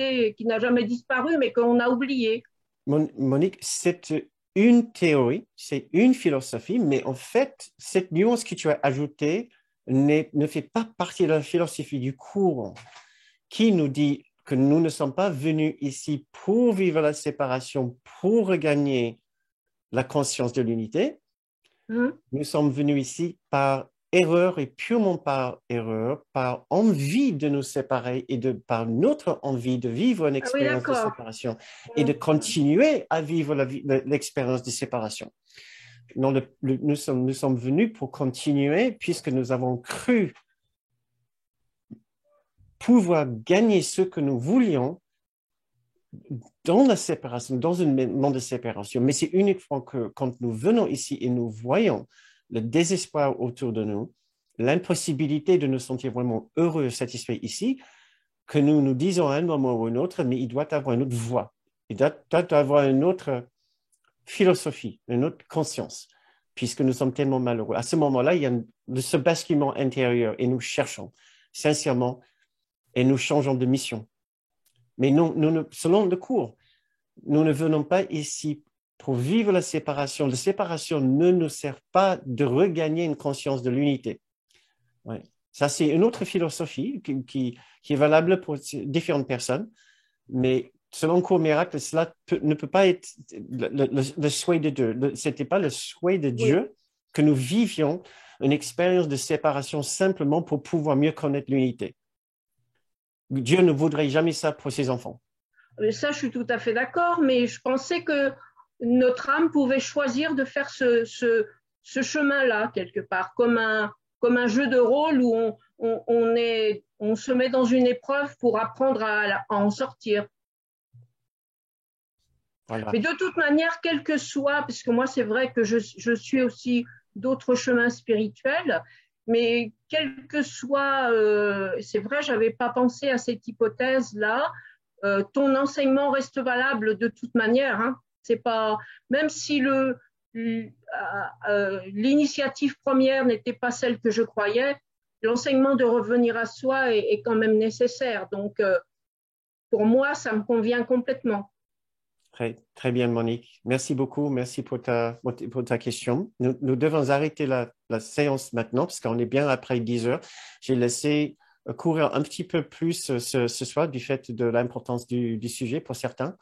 disparu, mais qu'on a oubliée. Monique, c'est une théorie, c'est une philosophie, mais en fait, cette nuance que tu as ajoutée ne fait pas partie de la philosophie du cours qui nous dit que nous ne sommes pas venus ici pour vivre la séparation, pour regagner la conscience de l'unité. Nous sommes venus ici par erreur et purement par erreur, par envie de nous séparer et par notre envie de vivre une expérience de séparation et de continuer à vivre l'expérience de séparation. nous sommes venus pour continuer puisque nous avons cru pouvoir gagner ce que nous voulions dans la séparation, dans un moment de séparation. Mais c'est uniquement que quand nous venons ici et nous voyons le désespoir autour de nous, l'impossibilité de nous sentir vraiment heureux, satisfaits ici, que nous nous disons à un moment ou un autre, mais il doit avoir une autre voie, il doit avoir une autre philosophie, une autre conscience, puisque nous sommes tellement malheureux. À ce moment-là, il y a ce basculement intérieur et nous cherchons sincèrement et nous changeons de mission. Mais non, selon le cours, nous ne venons pas ici pour vivre la séparation. La séparation ne nous sert pas de regagner une conscience de l'unité. Ouais. Ça, c'est une autre philosophie qui est valable pour différentes personnes, mais selon le cours miracle, cela ne peut pas être le souhait de Dieu. Ce n'était pas le souhait de Dieu que nous vivions une expérience de séparation simplement pour pouvoir mieux connaître l'unité. Dieu ne voudrait jamais ça pour ses enfants. Ça, je suis tout à fait d'accord, mais je pensais que notre âme pouvait choisir de faire ce chemin-là, quelque part, comme un jeu de rôle où on se met dans une épreuve pour apprendre à en sortir. Voilà. Mais de toute manière, quel que soit, parce que moi, c'est vrai que je suis aussi d'autres chemins spirituels, mais quel que soit, c'est vrai, je n'avais pas pensé à cette hypothèse-là, ton enseignement reste valable de toute manière. Hein. C'est pas, même si l'initiative première n'était pas celle que je croyais, l'enseignement de revenir à soi est quand même nécessaire. Donc, pour moi, ça me convient complètement. Très, très bien, Monique. Merci beaucoup. Merci pour ta question. Nous devons arrêter la séance maintenant parce qu'on est bien après 10 heures. J'ai laissé courir un petit peu plus ce soir du fait de l'importance du sujet pour certains.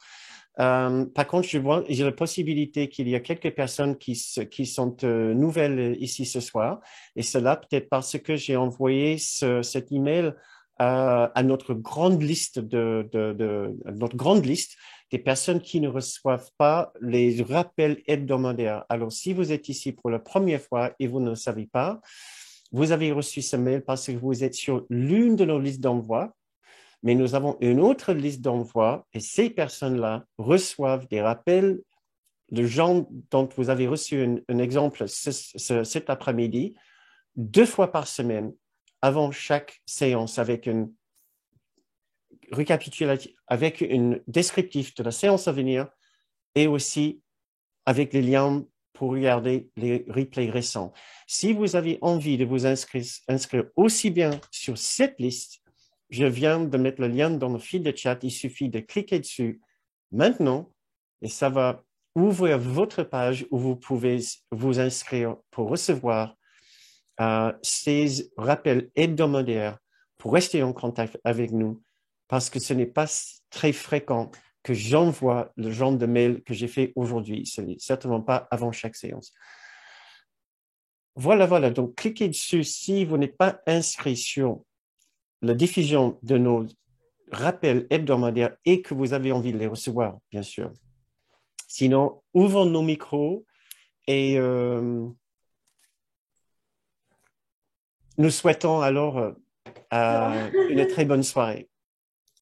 Par contre, j'ai la possibilité qu'il y a quelques personnes qui sont nouvelles ici ce soir. Et cela peut-être parce que j'ai envoyé cet email à notre grande liste notre grande liste des personnes qui ne reçoivent pas les rappels hebdomadaires. Alors, si vous êtes ici pour la première fois et vous ne le savez pas, vous avez reçu ce mail parce que vous êtes sur l'une de nos listes d'envoi, mais nous avons une autre liste d'envoi et ces personnes-là reçoivent des rappels de gens dont vous avez reçu un exemple cet après-midi, 2 fois par semaine, avant chaque séance, avec une récapitulatif, avec une descriptif de la séance à venir et aussi avec les liens pour regarder les replays récents. Si vous avez envie de vous inscrire aussi bien sur cette liste, je viens de mettre le lien dans le fil de chat. Il suffit de cliquer dessus maintenant et ça va ouvrir votre page où vous pouvez vous inscrire pour recevoir ces rappels hebdomadaires pour rester en contact avec nous parce que ce n'est pas très fréquent que j'envoie le genre de mail que j'ai fait aujourd'hui. Ce n'est certainement pas avant chaque séance. Voilà. Donc, cliquez dessus si vous n'êtes pas inscrit sur la diffusion de nos rappels hebdomadaires et que vous avez envie de les recevoir, bien sûr. Sinon, ouvrons nos micros et nous souhaitons alors une très bonne soirée.